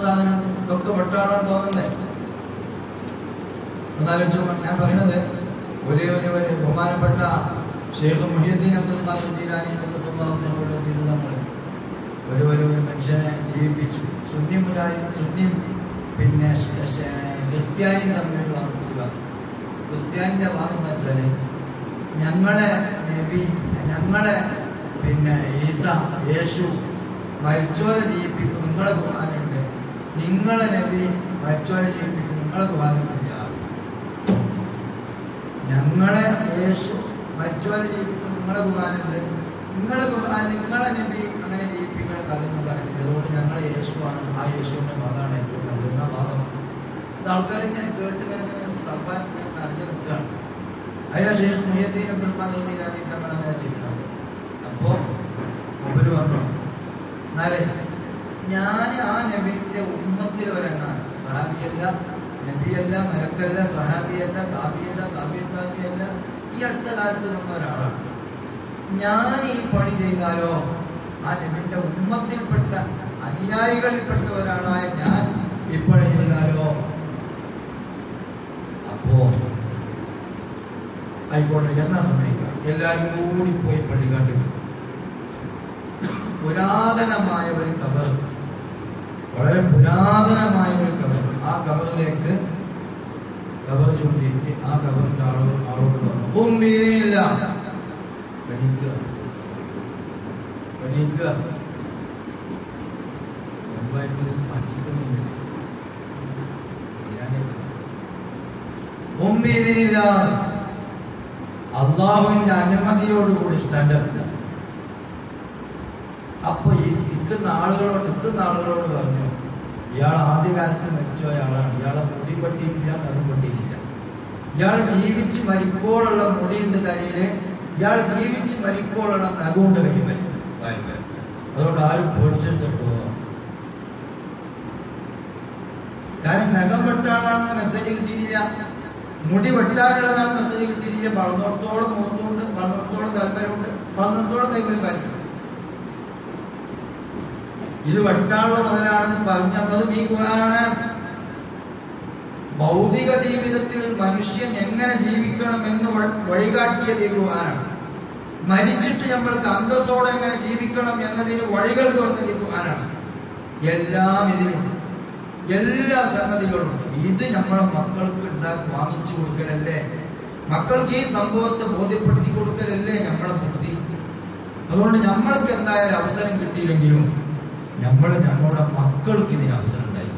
സാധനം ഇതൊക്കെ വെട്ടാണെന്ന് തോന്നുന്നേ. എന്നാലോചിച്ചു ഞാൻ പറയുന്നത് ഒരേ ബഹുമാനപ്പെട്ട ഷെയ്ഖ് മുഹിയുദ്ദീൻ അബ്ദുൽ ഖാദിർ ജീലാനി എന്ന സ്വഭാവത്തിനോട് ചെയ്ത് നമ്മൾ ഒരു മനുഷ്യനെ ജീവിപ്പിച്ചു. സുന്നി പിന്നെ ക്രിസ്ത്യാനി തമ്മിലുള്ള ക്രിസ്ത്യാനിന്റെ ഭാഗം എന്ന് വെച്ചാല് ഞങ്ങളെ നബി ഞങ്ങളെ പിന്നെ ഈസ യേശു മരിച്ചോരെ ജീവിപ്പിക്കും നിങ്ങളെ ഖുർആനുണ്ട്, നിങ്ങളെ നബി മരിച്ചോരെ ജീവിപ്പിക്കും നിങ്ങളെ ഖുർആനുണ്ട്. ഞങ്ങളെ യേശു മരിച്ചോരെ ജീവിപ്പിക്കും നിങ്ങളെ ഖുർആനുണ്ട്, നിങ്ങളെ നബി അങ്ങനെ ജീവിപ്പിക്കുന്ന കഥയൊന്നും പറയുന്നത്. അതുകൊണ്ട് ഞങ്ങളെ യേശുവാണ്, ആ യേശുവിന്റെ മതമാണ് ഏറ്റവും നല്ലതെന്ന വാദം. ഇത് ആൾക്കാരെ ഞാൻ കേട്ടിങ്ങനെ സഭയിൽ അറിഞ്ഞു നിൽക്കുകയാണ്. അയാൾ ഷെയ്ഖ് മുഹിയുദ്ദീൻ അബ്ദുൽ ഖാദിർ ജീലാനി തങ്ങളെ ചെയ്തതാണ്. അപ്പോ അവര് പറഞ്ഞു എന്നാലേ ഞാൻ ആ നബിന്റെ ഉമ്മത്തിൽ ഒരെണ്ണാണ്. സഹാബിയല്ല, നബിയല്ല, മലക്കല്ല, സഹാബിയല്ല, താബിയല്ല, താബിയല്ല, ഈ അടുത്ത കാലത്ത് വന്ന ഒരാളാണ്. ഞാൻ ഈ പണി ചെയ്താലോ ആ നബിന്റെ ഉമ്മത്തിൽപ്പെട്ട അനുയായികളിൽപ്പെട്ട ഒരാളായ ഞാൻ ഈ പണി ചെയ്താലോ അപ്പോ ആയിക്കോട്ടെ എന്നാ സമയക്കാം. എല്ലാവരും കൂടി പോയി പള്ളി കണ്ടു. പുരാതനമായ ഒരു കബർ, വളരെ പുരാതനമായ ഒരു കബർ. ആ കബറിലേക്ക് കബർ ചൂണ്ടിയിട്ട് ആ കബറിന്റെ ആളോട് പറഞ്ഞു ഭൂമിയിലില്ല എണീക്കുക. ഭൂമിയിലില്ല അള്ളാഹുവിന്റെ അനുമതിയോടുകൂടി സ്റ്റാൻഡപ്പ്. അപ്പൊ നിൽക്കുന്ന ആളുകളോട് പറഞ്ഞു ഇയാൾ ആദ്യകാലത്ത് മരിച്ചോയ ആളാണ്, ഇയാളെ മുടി പട്ടിയിട്ടില്ല, നറും പട്ടിയിട്ടില്ല, ഇയാൾ ജീവിച്ച് മരിക്കോളുള്ള മുടിയുണ്ട് തലയില്, ഇയാൾ ജീവിച്ച് മരിക്കോളുള്ള നഖമുണ്ട് കൈമൽ. അതുകൊണ്ട് ആരും പേടിച്ചിട്ട് പോകാം. കാരണം നഖം വെട്ടാനാണെന്ന് മെസ്സേജ് കിട്ടിയിട്ടില്ല, മുടി വെട്ടാനുള്ളതാണ് മെസ്സേജ് കിട്ടിയിട്ടില്ല. വളർന്നോടത്തോളം മുഖത്തുണ്ട്, വളർന്നോടത്തോളം താല്പര്യമുണ്ട്, വളർന്നോടത്തോളം കൈമൽ കാര്യം. ഇത് വെട്ടാനുള്ള മുതലാണെന്ന് പറഞ്ഞത് ഈ ഖുർആനാണ്. ഭൗതിക ജീവിതത്തിൽ മനുഷ്യൻ എങ്ങനെ ജീവിക്കണമെന്ന് വഴികാട്ടിയത് ഈ ഖുർആനാണ്. മരിച്ചിട്ട് നമ്മൾക്ക് അന്തസ്സോടെ എങ്ങനെ ജീവിക്കണം എന്നതിന് വഴികൾ തുറന്നത് ഈ ഖുർആനാണ്. എല്ലാം ഇതിലുണ്ട്, എല്ലാ സംഗതികളും. ഇത് നമ്മളെ മക്കൾക്ക് വാങ്ങിച്ചു കൊടുക്കലല്ലേ, മക്കൾക്ക് ഈ സംഭവത്തെ ബോധ്യപ്പെടുത്തി കൊടുക്കലല്ലേ നമ്മളെ ബുദ്ധി. അതുകൊണ്ട് നമ്മൾക്ക് എന്തായാലും അവസരം കിട്ടിയില്ലെങ്കിലും നമ്മുടെ മക്കൾക്ക് ഇതിന് അവസരം ഉണ്ടായി.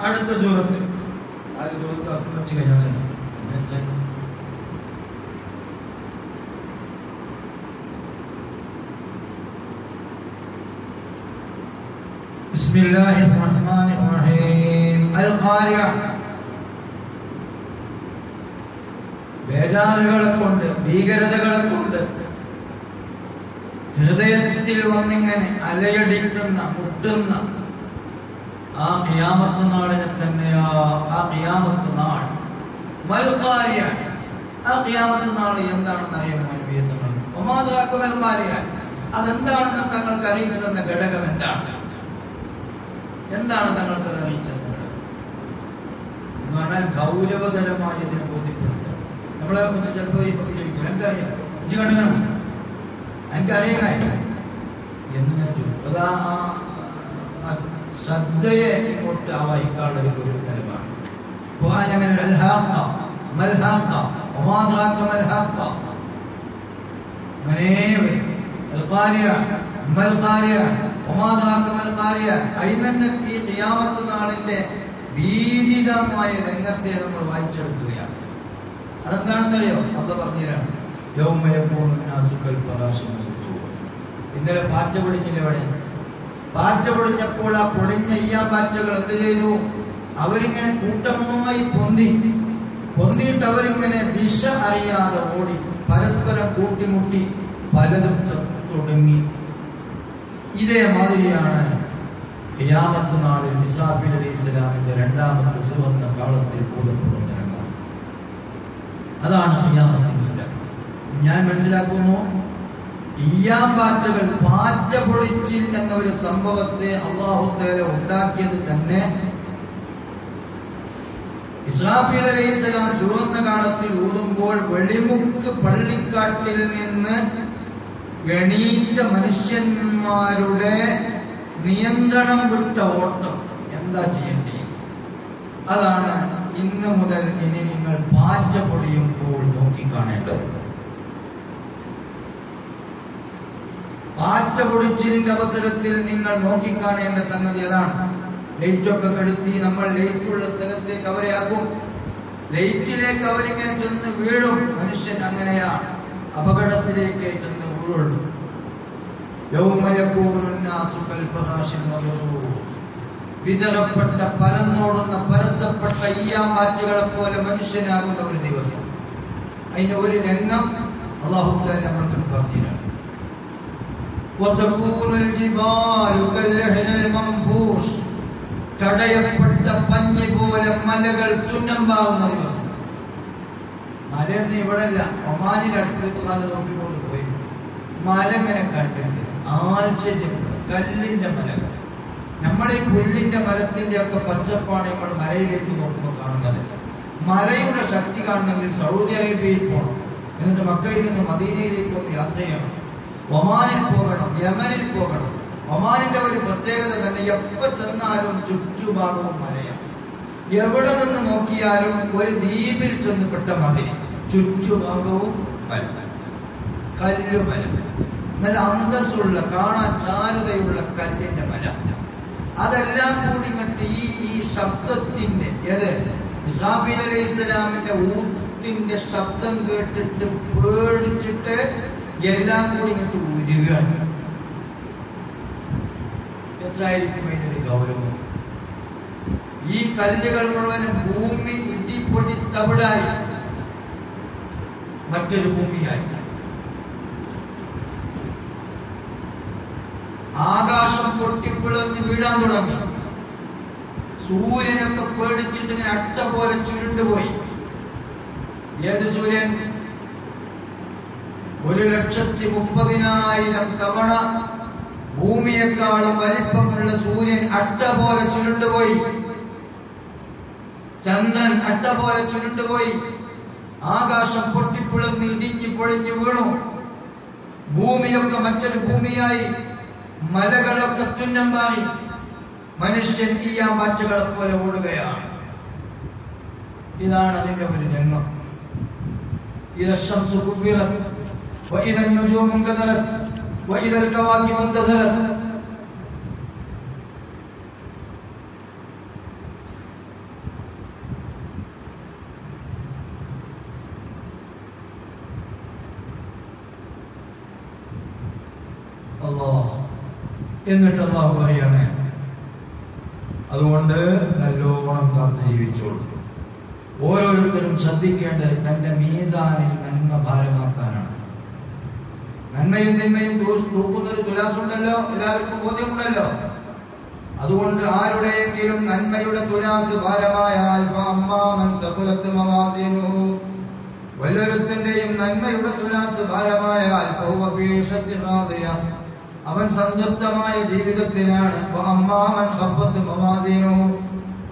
അടുത്ത സൂറത്ത് വെച്ച് കഴിഞ്ഞാൽ ബിസ്മില്ലാഹിർ റഹ്മാനിർ റഹീം. അൽ ഖാരിഅ. ബേജാറുകളെ കൊണ്ട്, ഭീകരതകളെ കൊണ്ട് ഹൃദയത്തിൽ വന്നിങ്ങനെ അലയടിക്കുന്ന, മുട്ടുന്ന ആ ഖിയാമത്ത് നാളിനെ തന്നെയാ. ആ ഖിയാമത്ത് നാൾ മൽ ഖാരിഅ. ആ ഖിയാമത്ത് നാൾ എന്താണെന്ന് അറിയാൻ ഒമാദാക്കൽ ഖാരിഅ. അതെന്താണെന്ന് തങ്ങൾക്ക് അറിയിച്ചു തന്ന ഘടകം എന്താണ് തങ്ങൾക്ക് അറിയിച്ചത് എന്ന് പറഞ്ഞാൽ ഗൗരവതരമായി ഇതിനെ ബോധ്യപ്പെടുത്തുക. നമ്മളെ കുറിച്ച് ചിലപ്പോൾ ഈ പറ്റി ചോദിക്കും എനിക്കറിയാം, ഇജ്ജ് കണ്ടു എനിക്കറിയാനായി എന്ന് ഞാൻ ചോദിക്കും. അതാ ശ്രദ്ധയെ ഇങ്ങോട്ട് ആവാഹിക്കാനുള്ള ഒരു തലമാണ്. അങ്ങനെ ഈ ഖിയാമത്ത് നാളിന്റെ ഭീതിതമായ രംഗത്തെ നമ്മൾ വായിച്ചെടുക്കുകയാണ്. അതെന്താണെന്നറിയോ? അത് പറഞ്ഞുതരാണ്. ഇന്നലെ പാറ്റ പൊടിഞ്ഞില്ല. ഇവിടെ പാറ്റ പൊടിഞ്ഞപ്പോൾ ആ പൊടിഞ്ഞ ഈയാമ്പാറ്റകൾ എന്ത് ചെയ്തു? അവരിങ്ങനെ കൂട്ടമായി പൊന്തി കൊന്നിട്ട് അവരിങ്ങനെ ദിശ അറിയാതെ ഓടി, പരസ്പരം കൂട്ടിമുട്ടി, പലരും തുടങ്ങി. ഇതേമാതിരിയാണ് ഖിയാമത്ത് നാളിൽ ഇസ്രാഫീൽ അലൈഹിസ്സലാമിന്റെ രണ്ടാമത്തെ സുവർണ്ണ കാലത്തിൽ കൂടപ്പെടുന്ന രംഗം. അതാണ് ഖിയാമത്തിന്റെ. ഞാൻ മനസ്സിലാക്കുന്നു, ഈയാമ്പാറ്റകൾ, പാറ്റ പൊളിച്ചിൽ എന്ന ഒരു സംഭവത്തെ അല്ലാഹു തആല ഉണ്ടാക്കിയത് തന്നെ ഇസ്രാഫീൽ അലൈഹിസ്സലാം ചുവന്ന കാലത്തിൽ ഊതുമ്പോൾ വെളിമുക്ക് പള്ളിക്കാട്ടിൽ നിന്ന് എണീറ്റ മനുഷ്യന്മാരുടെ നിയന്ത്രണം വിട്ട ഓട്ടം എന്താ ചെയ്യേണ്ടത്? അതാണ് ഇന്ന് മുതൽ ഇനി നിങ്ങൾ പാറ്റ പൊടിയുമ്പോൾ നോക്കിക്കാണേണ്ടത്. പാറ്റ പൊടിച്ചിലിന്റെ അവസരത്തിൽ നിങ്ങൾ നോക്കിക്കാണേണ്ട സംഗതി അതാണ്. ലൈറ്റൊക്കെ കെടുത്തി നമ്മൾ ലൈറ്റുള്ള സ്ഥലത്തേക്ക് അവരെ ആക്കും. ലൈറ്റിലേക്ക് അവരിങ്ങനെ ചെന്ന് വീഴും. മനുഷ്യൻ അങ്ങനെയാണ്, അപകടത്തിലേക്ക് ചെന്ന് വീഴുള്ളൂ. വിതറപ്പെട്ട, പരന്നോടുന്ന, പരത്തപ്പെട്ട ഈയാമ്പാറ്റുകളെ പോലെ മനുഷ്യനാകുന്ന ഒരു ദിവസം. അതിന്റെ ഒരു രംഗം അല്ലാഹു തആല നമ്മൾക്ക് പറഞ്ഞിട്ടുണ്ട്. കടയപ്പെട്ട പഞ്ഞി പോലെ മലകൾ തുന്നമ്പാവുന്ന ദിവസം. മലയൊന്നും ഇവിടെ അല്ല, ഒമാനിലടുത്ത് നോക്കിക്കൊണ്ട് പോയി മല ഇങ്ങനെ കണ്ടിട്ട് ആശ്ചര്യം. കല്ലിന്റെ മലകൾ. നമ്മുടെ ഈ പുല്ലിന്റെ മരത്തിന്റെ ഒക്കെ പച്ചപ്പാണ് നമ്മൾ മലയിലേക്ക് നോക്കുമ്പോൾ കാണുന്നത്. മലയുടെ ശക്തി കാണണമെങ്കിൽ സൗദി അറേബ്യയിൽ പോകണം, എന്നിട്ട് മക്കയിൽ നിന്ന് മദീനയിലേക്ക് ഒന്ന് യാത്ര ചെയ്യണം, ഒമാനിൽ പോകണം, യമനിൽ പോകണം. ഒമാനിന്റെ ഒരു പ്രത്യേകത തന്നെ, എപ്പോ ചെന്നാലും ചുറ്റുഭാഗവും മലയാണ്. എവിടെ നിന്ന് നോക്കിയാലും ഒരു ദ്വീപിൽ ചെന്നപ്പെട്ട മതിരി, ചുറ്റുഭാഗവും മല, കല്ലുമല, നല്ല അന്തസ്സുള്ള, കാണാൻ ചാരുതയുള്ള കല്ലിന്റെ മല. അതെല്ലാം കൂടി കണ്ട് ഈ ശബ്ദത്തിന്റെ, ഇസ്രാഫീൽ അലൈഹിസ്സലാമിന്റെ ഊത്തിന്റെ ശബ്ദം കേട്ടിട്ട് പേടിച്ചിട്ട് എല്ലാം കൂടി ഇങ്ങോട്ട് ഉരുകയാണ്. എത്രയായിരിക്കും അതിനൊരു ഗൗരവം? ഈ കല്ലുകൾ മുഴുവനും ഭൂമി ഇടിപ്പൊടി തവിടായി മറ്റൊരു ഭൂമിയായി. ആകാശം പൊട്ടിപ്പിളർന്ന് വീഴാൻ തുടങ്ങി. സൂര്യനൊക്കെ പേടിച്ചിട്ട് ഇങ്ങനെ അട്ട പോലെ ചുരുണ്ടുപോയി. ഏത് സൂര്യൻ? 1,30,000 തവണ ഭൂമിയെക്കാളും വലിപ്പമുള്ള സൂര്യൻ അട്ട പോലെ ചുരുണ്ടുപോയി. ചന്ദ്രൻ അട്ട പോലെ ചുരുണ്ടുപോയി. ആകാശം പൊട്ടിപ്പിളർന്ന് ഇടിഞ്ഞു പൊളിഞ്ഞു വീണു. ഭൂമിയൊക്കെ മറ്റൊരു ഭൂമിയായി. മലകളൊക്കെ തുന്നം മാറി. മനുഷ്യൻ ഈയാമ്പാറ്റകളെ പോലെ ഓടുകയാണ്. ഇതാണ് അതിന്റെ ഒരു രംഗം. ഇദാ ശംസു കുബ്ബിറത് വഇദാ നുജൂമു കദറത് വഇദാ الكواكب انتثرت. എന്നിട്ട് അല്ലാഹു പറയാണ്, അതുകൊണ്ട് നല്ലോണം കാത്തു ജീവിച്ചോളൂ. ഓരോരുത്തരും ശ്രദ്ധിക്കേണ്ടത് തന്റെ മീസാനിൽ നന്മ ഭാരമാക്കാനാണ്. നന്മയും തിന്മയും തൂക്കുന്നൊരു തുലാസുണ്ടല്ലോ, എല്ലാവർക്കും ബോധ്യമുണ്ടല്ലോ. അതുകൊണ്ട് ആരുടെയെങ്കിലും നന്മയുടെ തുലാസ് ഭാരമായാൽ വല്ലൊരുത്തന്റെയും നന്മയുടെ തുലാസ് ഭാരമായാൽ അവൻ സംതൃപ്തമായ ജീവിതത്തിലാണ്.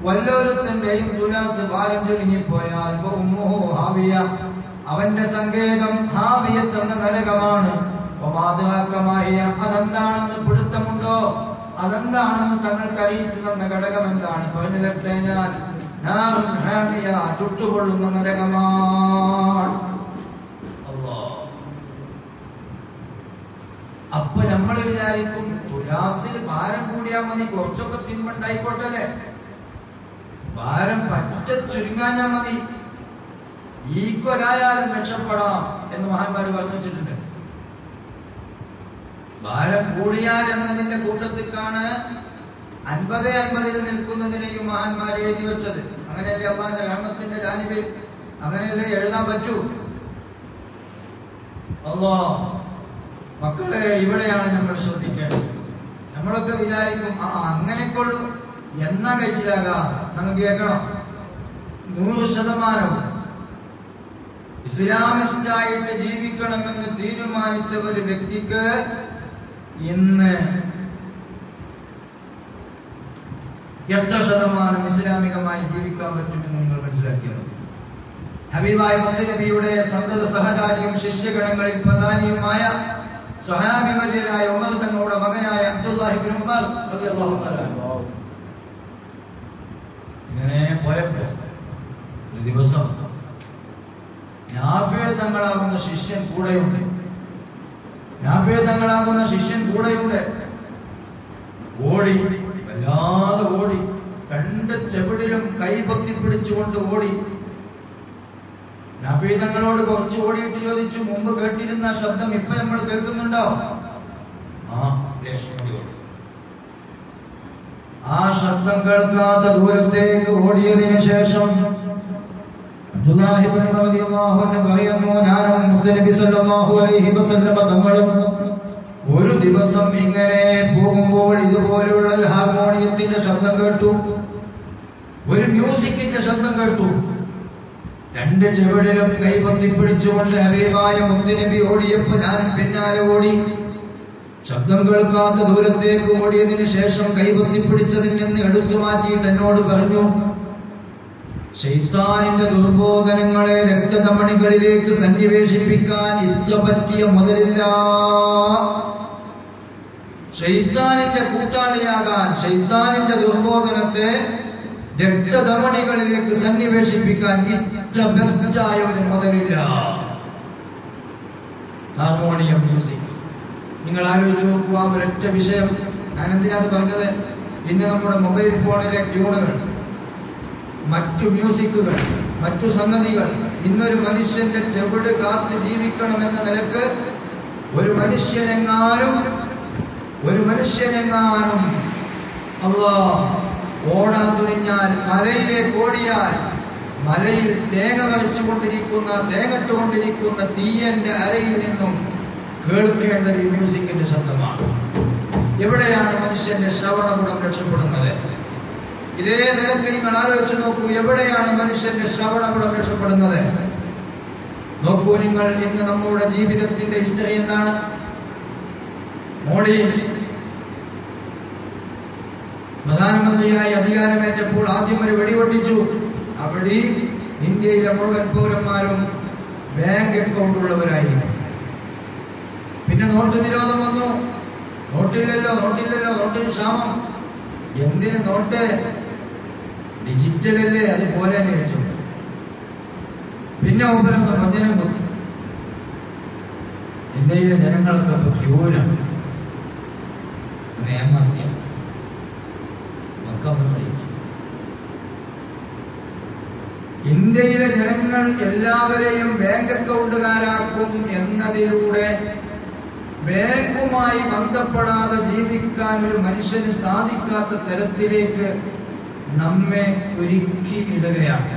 വല്ലൊരുത്തന്റെയും തുലാസ് ഭാരം ചുരുങ്ങിപ്പോയാൽ അവന്റെ സങ്കേതം ഹാവിയത്ത് എന്ന നരകമാണ്. അതെന്താണെന്ന് പിടുത്തമുണ്ടോ? അതെന്താണെന്ന് തങ്ങൾക്ക് അറിയിച്ചു തന്ന ഘടകം എന്താണ്? പറഞ്ഞു തരട്ടെ ഞാൻ. ചുട്ടുകൊള്ളുന്ന നരകമാണ്. അപ്പൊ നമ്മൾ വിചാരിക്കും തുലാസിൽ ഭാരം കൂടിയാൽ മതി, കുറച്ചൊക്കെ തിന്മണ്ടായിക്കോട്ടെ, ഭാരം പച്ച ചുരുങ്ങാഞ്ഞാൽ മതി, ഈക്വലായാലും രക്ഷപ്പെടാം എന്ന് മഹാന്മാര് പറഞ്ഞു വെച്ചിട്ടുണ്ട്. ഭാരം കൂടിയാൽ എന്നതിന്റെ കൂട്ടത്തിലാണ് 50-50 നിൽക്കുന്നതിനെയും മഹാന്മാർ എഴുതി വെച്ചത്. അങ്ങനെയല്ലേ അള്ളാന്റെ റഹ്മത്തിന്റെ ജാനിബിൽ അങ്ങനെയല്ലേ എഴുതാൻ പറ്റൂ. അല്ലാ മക്കളെ, ഇവിടെയാണ് നമ്മൾ ശ്രദ്ധിക്കേണ്ടത്. നമ്മളൊക്കെ വിചാരിക്കും അങ്ങനെക്കൊള്ളു എന്നാ കഴിച്ചിലാകാം. നമുക്ക് കേൾക്കണം, 100% ഇസ്ലാമിസ്റ്റായിട്ട് ജീവിക്കണമെന്ന് തീരുമാനിച്ച ഒരു വ്യക്തിക്ക് ഇന്ന് എത്ര ശതമാനം ഇസ്ലാമികമായി ജീവിക്കാൻ പറ്റുമെന്ന് നിങ്ങൾ മനസ്സിലാക്കിയത്. ഹബീബായ മുത്തുനബിയുടെ സന്തത സഹചാരിയും ശിഷ്യഗണങ്ങളിൽ പ്രധാനിയുമായ സ്വഹാബി വര്യരായ ഉമർ തങ്ങളുടെ മകനായ അബ്ദുല്ലാഹി ഇബ്നു ഉമർ റളിയല്ലാഹു തആല ഇങ്ങനെ പോയപ്പോ ഒരു ദിവസം നാഫിയ തങ്ങളാകുന്ന ശിഷ്യൻ കൂടെയുണ്ട്. ഓടി, വല്ലാതെ ഓടി, രണ്ട് ചെവിടിലും കൈപൊത്തിപ്പിടിച്ചുകൊണ്ട് ഓടി. നബി തങ്ങളോട് കുറച്ച് ഓടിയിട്ട് ചോദിച്ചു, മുമ്പ് കേട്ടിരുന്ന ശബ്ദം ഇപ്പൊ നമ്മൾ കേൾക്കുന്നുണ്ടോ? ആ ശബ്ദം കേൾക്കാത്ത ദൂരത്തേക്ക് ഓടിയതിനു ശേഷം അബ്ദുല്ലാഹി ഇബ്നു ഉമർ റളിയല്ലാഹു അൻഹു പറയുന്നു, ഞാനും മുത്തുനബി സല്ലല്ലാഹു അലൈഹി വസല്ലം തങ്ങളും ഒരു ദിവസം ഇങ്ങനെ പോകുമ്പോൾ ഇതുപോലുള്ള ഒരു ഹാർമോണിയത്തിന്റെ ശബ്ദം കേട്ടു, ഒരു മ്യൂസിക്കിന്റെ ശബ്ദം കേട്ടു. രണ്ട് ചെവിടിലും കൈപൊത്തിപ്പിടിച്ചുകൊണ്ട് ഹബീബായ മുത്തുനബി ഓടിയപ്പോൾ ഞാൻ പിന്നാലെ ഓടി. ശബ്ദം കേൾക്കാത്ത ദൂരത്തേക്ക് ഓടിയതിനു ശേഷം കൈപൊത്തിപ്പിടിച്ചതിൽ നിന്ന് എടുത്തു മാറ്റിയിട്ട് എന്നോട് പറഞ്ഞു, ശൈത്താനിന്റെ ദുർബോധനങ്ങളെ രക്തധമനികളിലേക്ക് സന്നിവേശിപ്പിക്കാൻ ഇത്ര പറ്റിയ മുതലില്ല. ശൈത്താനിന്റെ കൂട്ടാളിയാകാൻ, ശൈത്താനിന്റെ ദുർബോധനത്തെ രക്തധമനികളിലേക്ക് സന്നിവേശിപ്പിക്കാൻ ഇത്ര ബെസ്റ്റായ ഒരു മുതലില്ല. Harmonium music. നിങ്ങൾ ആലോചിച്ച് നോക്കുക, ഒരൊറ്റ വിഷയം. ഞാൻ എന്തിനാണ് പറഞ്ഞത്? ഇന്ന് നമ്മുടെ മൊബൈൽ ഫോണിലെ ട്യൂണുകൾ, മറ്റു മ്യൂസിക്കുകൾ, മറ്റു സംഗതികൾ ഇന്നൊരു മനുഷ്യന്റെ ചെവിട് കാത്ത് ജീവിക്കണമെന്ന നിലക്ക് ഒരു മനുഷ്യനെങ്ങാനും അല്ലാഹ് ഓടാൻ തുനിഞ്ഞാൽ, മലയിലേക്ക് ഓടിയാൽ, മലയിൽ തേങ്ങട്ടുകൊണ്ടിരിക്കുന്ന തീയന്റെ അരയിൽ നിന്നും കേൾക്കേണ്ടത് ഈ മ്യൂസിക്കിന്റെ ശബ്ദമാണ്. എവിടെയാണ് മനുഷ്യന്റെ ശ്രവണഗുണം രക്ഷപ്പെടുന്നത്? ഇതേ നിലക്ക് നിങ്ങൾ ആലോചിച്ച് നോക്കൂ, എവിടെയാണ് മനുഷ്യന്റെ ശ്രവണഗുണം രക്ഷപ്പെടുന്നത്? നോക്കൂ നിങ്ങൾ, ഇന്ന് നമ്മുടെ ജീവിതത്തിന്റെ ഹിസ്റ്ററി എന്താണ്? മോഡി പ്രധാനമന്ത്രിയായി അധികാരമേറ്റപ്പോൾ ആദ്യം ഒരു വെടിപൊട്ടിച്ചു. ആ വെടി ഇന്ത്യയിലെ മുഴുവൻ പൗരന്മാരും ബാങ്ക് അക്കൗണ്ട് ഉള്ളവരായിരുന്നു. പിന്നെ നോട്ട് നിരോധം വന്നു. നോട്ടില്ലല്ലോ, നോട്ടിന് ക്ഷാമം. എന്തിന് നോട്ട്? ഡിജിറ്റലല്ലേ, അത് പോലെ വെച്ചു. പിന്നെ ഒപ്പരൊന്ന് വഞ്ചനം കുത്തി. ഇന്ത്യയിലെ ജനങ്ങളൊക്കെ ക്യൂരാണ്. ഇന്ത്യയിലെ ജനങ്ങൾ എല്ലാവരെയും ബാങ്ക് അക്കൗണ്ടുകാരാക്കും എന്നതിലൂടെ ബാങ്കുമായി ബന്ധപ്പെടാതെ ജീവിക്കാൻ ഒരു മനുഷ്യന് സാധിക്കാത്ത തരത്തിലേക്ക് നമ്മെ ഒരുക്കിയിടുകയാണ്.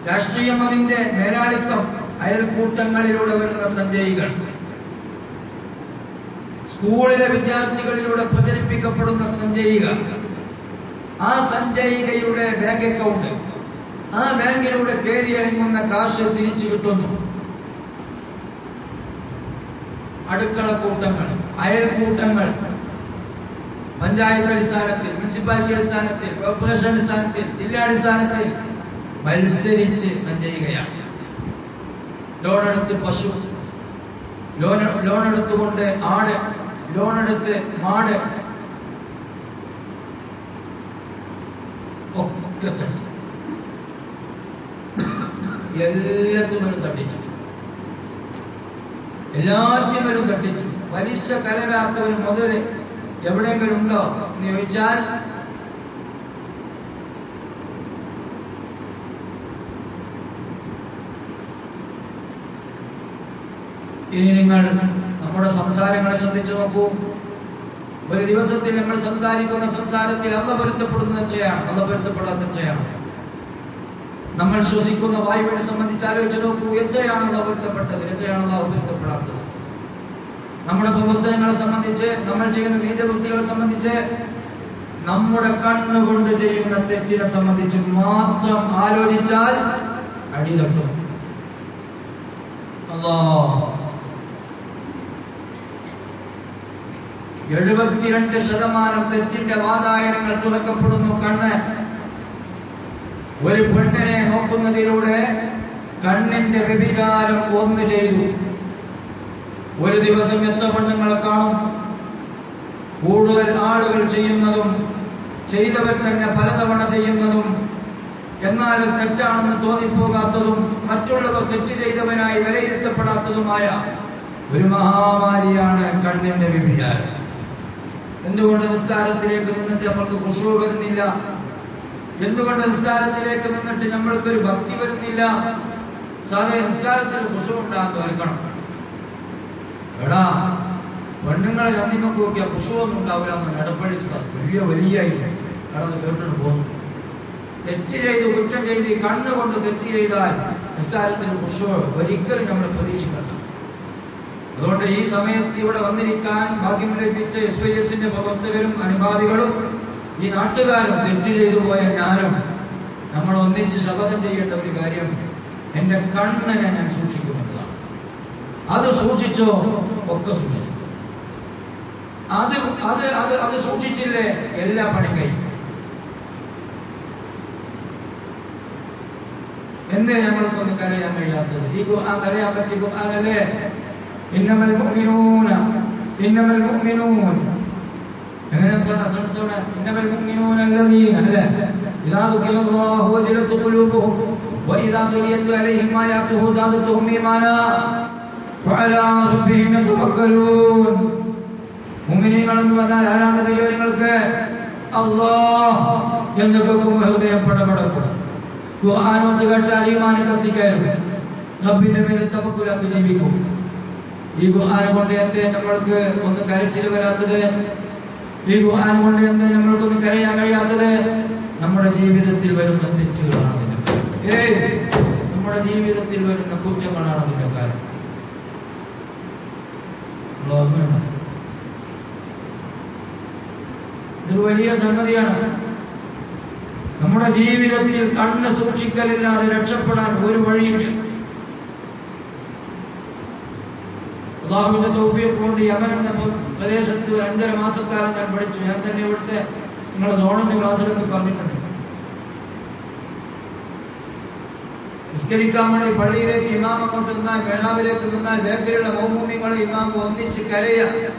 രാഷ്ട്രീയം അതിന്റെ മേലാളിത്തം, അയൽക്കൂട്ടങ്ങളിലൂടെ വരുന്ന സഞ്ചയികൾ, സ്കൂളിലെ വിദ്യാർത്ഥികളിലൂടെ പ്രചരിപ്പിക്കപ്പെടുന്ന സഞ്ചയിക, ആ സഞ്ചയികയുടെ ബാങ്ക് അക്കൗണ്ട്, ആ ബാങ്കിലൂടെ കയറിയിറങ്ങുന്ന കാശ് തിരിച്ചു കിട്ടുന്നു. അടുക്കള കൂട്ടങ്ങൾ, അയൽക്കൂട്ടങ്ങൾ, പഞ്ചായത്ത് അടിസ്ഥാനത്തിൽ, മുനിസിപ്പാലിറ്റി അടിസ്ഥാനത്തിൽ, കോർപ്പറേഷൻ അടിസ്ഥാനത്തിൽ, ജില്ലാടിസ്ഥാനത്തിൽ മത്സരിച്ച് സഞ്ചയിക്കുകയാണ്. ലോണെടുത്ത് പശു, ലോണെടുത്തുകൊണ്ട് ആട്, ലോണെടുത്ത് മാട് ഒക്കെ തട്ടി, എല്ലാത്തിനും തട്ടിച്ചു, എല്ലാത്തിനും തട്ടിച്ചു. പലിശ കലരാത്ത ഒരു മുതല് എവിടെയെങ്കിലും ഉണ്ടോ എന്ന് ചോദിച്ചാൽ ഇനി നിങ്ങൾ നമ്മുടെ സംസാരങ്ങളെ ശ്രദ്ധിച്ചു നോക്കൂ. ഒരു ദിവസത്തിൽ നമ്മൾ സംസാരിക്കുന്ന സംസാരത്തിൽ അള്ള പൊരുത്തപ്പെടുന്നത് എത്രയാണ്, അള്ള പൊരുത്തപ്പെടാത്ത എത്രയാണ്? നമ്മൾ ശ്വസിക്കുന്ന വായുവിനെ സംബന്ധിച്ച് ആലോചിച്ച് നോക്കൂ. എത്രയാണ് അല്ലാഹു പൊരുത്തപ്പെട്ടത്, എത്രയാണ് അല്ലാഹു പൊരുത്തപ്പെടാത്തത്? നമ്മുടെ പ്രവർത്തനങ്ങളെ സംബന്ധിച്ച്, നമ്മൾ ചെയ്യുന്ന നീചവൃത്തികളെ സംബന്ധിച്ച്, നമ്മുടെ കണ്ണുകൊണ്ട് ചെയ്യുന്ന തെറ്റിനെ സംബന്ധിച്ച് മാത്രം ആലോചിച്ചാൽ അടിതട്ടും. അല്ലാഹ് 72% തെറ്റിന്റെ വാതായനങ്ങൾ തുറക്കപ്പെടുന്നു. കണ്ണ് ഒരു പെണ്ണിനെ നോക്കുന്നതിലൂടെ കണ്ണിന്റെ വ്യഭിചാരം ഒന്ന് ചെയ്തു. ഒരു ദിവസം എത്ര പെണ്ണുങ്ങളെ കാണും? കൂടുതൽ ആളുകൾ ചെയ്യുന്നതും ചെയ്തവർ തന്നെ പലതവണ ചെയ്യുന്നതും എന്നാൽ തെറ്റാണെന്ന് തോന്നിപ്പോകാത്തതും മറ്റുള്ളവർ തെറ്റ് ചെയ്തവനായി വിലയിരുത്തപ്പെടാത്തതുമായ ഒരു മഹാമാരിയാണ് കണ്ണിന്റെ വ്യഭിചാരം. എന്തുകൊണ്ട് നിസ്കാരത്തിലേക്ക് നിന്നിട്ട് നമ്മൾക്ക് ഖുശൂ വരുന്നില്ല? എന്തുകൊണ്ട് നിസ്കാരത്തിലേക്ക് നിന്നിട്ട് നമ്മൾക്കൊരു ഭക്തി വരുന്നില്ല? സാധാരണ നിസ്കാരത്തിൽ ഖുശൂ ഉണ്ടാകുന്ന ഒരുക്കണം. എടാ, പെണ്ണുങ്ങളെ നന്ദിമൊക്കെ നോക്കിയാൽ ഖുശൂ ഒന്നും ഉണ്ടാവില്ല എന്ന് എടപ്പള്ളി വലിയ കടന്ന് കേട്ടിട്ട് പോകുന്നു. തെറ്റ് ചെയ്ത് കുറ്റം ചെയ്ത് കണ്ണുകൊണ്ട് തെറ്റ് ചെയ്താൽ നിസ്കാരത്തിന് ഖുശൂ ഒരിക്കലും നമ്മൾ പ്രതീക്ഷിക്കണം. അതുകൊണ്ട് ഈ സമയത്ത് ഇവിടെ വന്നിരിക്കാൻ ഭാഗ്യം ലഭിച്ച SYSന്റെ പ്രവർത്തകരും അനുഭാവികളും ഈ നാട്ടുകാരും തെറ്റ് ചെയ്തു പോയ ഞാനും നമ്മൾ ഒന്നിച്ച് ശപഥം ചെയ്യേണ്ട ഒരു കാര്യം, എന്റെ കണ്ണിനെ ഞാൻ സൂക്ഷിക്കുമെന്നതാണ്. അത് സൂക്ഷിച്ചോ ഒക്കെ സൂക്ഷിച്ചു. അത് സൂക്ഷിച്ചില്ലേ എല്ലാ പണിയും കഴിയും. എന്തേ ഞങ്ങൾക്കൊന്ന് കരയാൻ കഴിയാത്തത്? ഈ ഖുർആൻ കരയാൻ പറ്റിയ ഖുർആനല്ലേ? ഇന്നമൽ മുഅ്മിനൂന ഇന്നമൽ മുഅ്മിനൂൻ ഇന്നമൽ മുഅ്മിനൂന അല്ലദീന ഇദാ ദുഖിറല്ലാഹു വജലത് ഖുലൂബുഹും വഇദാ തുലിയത് അലൈഹിം ആയാതുഹു സാദത്തുഹും ഈമാനാ വഅലാ റബ്ബിഹിം യതവക്കലൂൻ. മുഅ്മിനീങ്ങൾ എന്ന് പറഞ്ഞാൽ ആരാണ്? നിങ്ങൾക്ക് അല്ലാഹ് എന്ന് കേൾക്കുമ്പോൾ ഹൃദയം പടപടക്കും. ഖുർആനോട് കേട്ടാൽ ഈമാൻ കത്തിക്കയറും. റബ്ബിന്റെ മേൽ തവക്കുലാക്കി ജീവിക്കും. ഈ ഖുർആൻ കൊണ്ട് എന്തേ നമ്മൾക്ക് ഒന്ന് കരച്ചിൽ വരാത്തത്? ഈ ഖുർആൻ കൊണ്ട് എന്തേ നമ്മൾക്കൊന്ന് കരയാൻ കഴിയാത്തത്? നമ്മുടെ ജീവിതത്തിൽ വരുന്ന തെറ്റുകളാണ് അതിന്റെ കാരണം. നമ്മുടെ ജീവിതത്തിൽ വരുന്ന കുറ്റങ്ങളാണ് അതിന്റെ കാരണം. ഇത് വലിയ സംഗതിയാണ്. നമ്മുടെ ജീവിതത്തിൽ കണ്ണ് സൂക്ഷിക്കലില്ലാതെ രക്ഷപ്പെടാൻ ഒരു വഴിയില്ല. അല്ലാഹുവിന്റെ തൗഫീഖ് കൊണ്ട് യമൻ എന്ന പ്രദേശത്ത് 5.5 മാസക്കാലം ഞാൻ പഠിച്ചു. ഞാൻ തന്നെ ഇവിടുത്തെ നിങ്ങളുടെ സോണിന്റെ ക്ലാസ്സിലൊക്കെ പറഞ്ഞിട്ടുണ്ട്. നിസ്കരിക്കാൻ വേണ്ടി പള്ളിയിലേക്ക് ഇമാം അങ്ങോട്ട് നിന്നാൽ, മേളാവിലേക്ക് നിന്നാൽ ബേക്കറിയുടെ മൗമൂമികളെ ഇമാം ഒന്നിച്ച് കരയുക.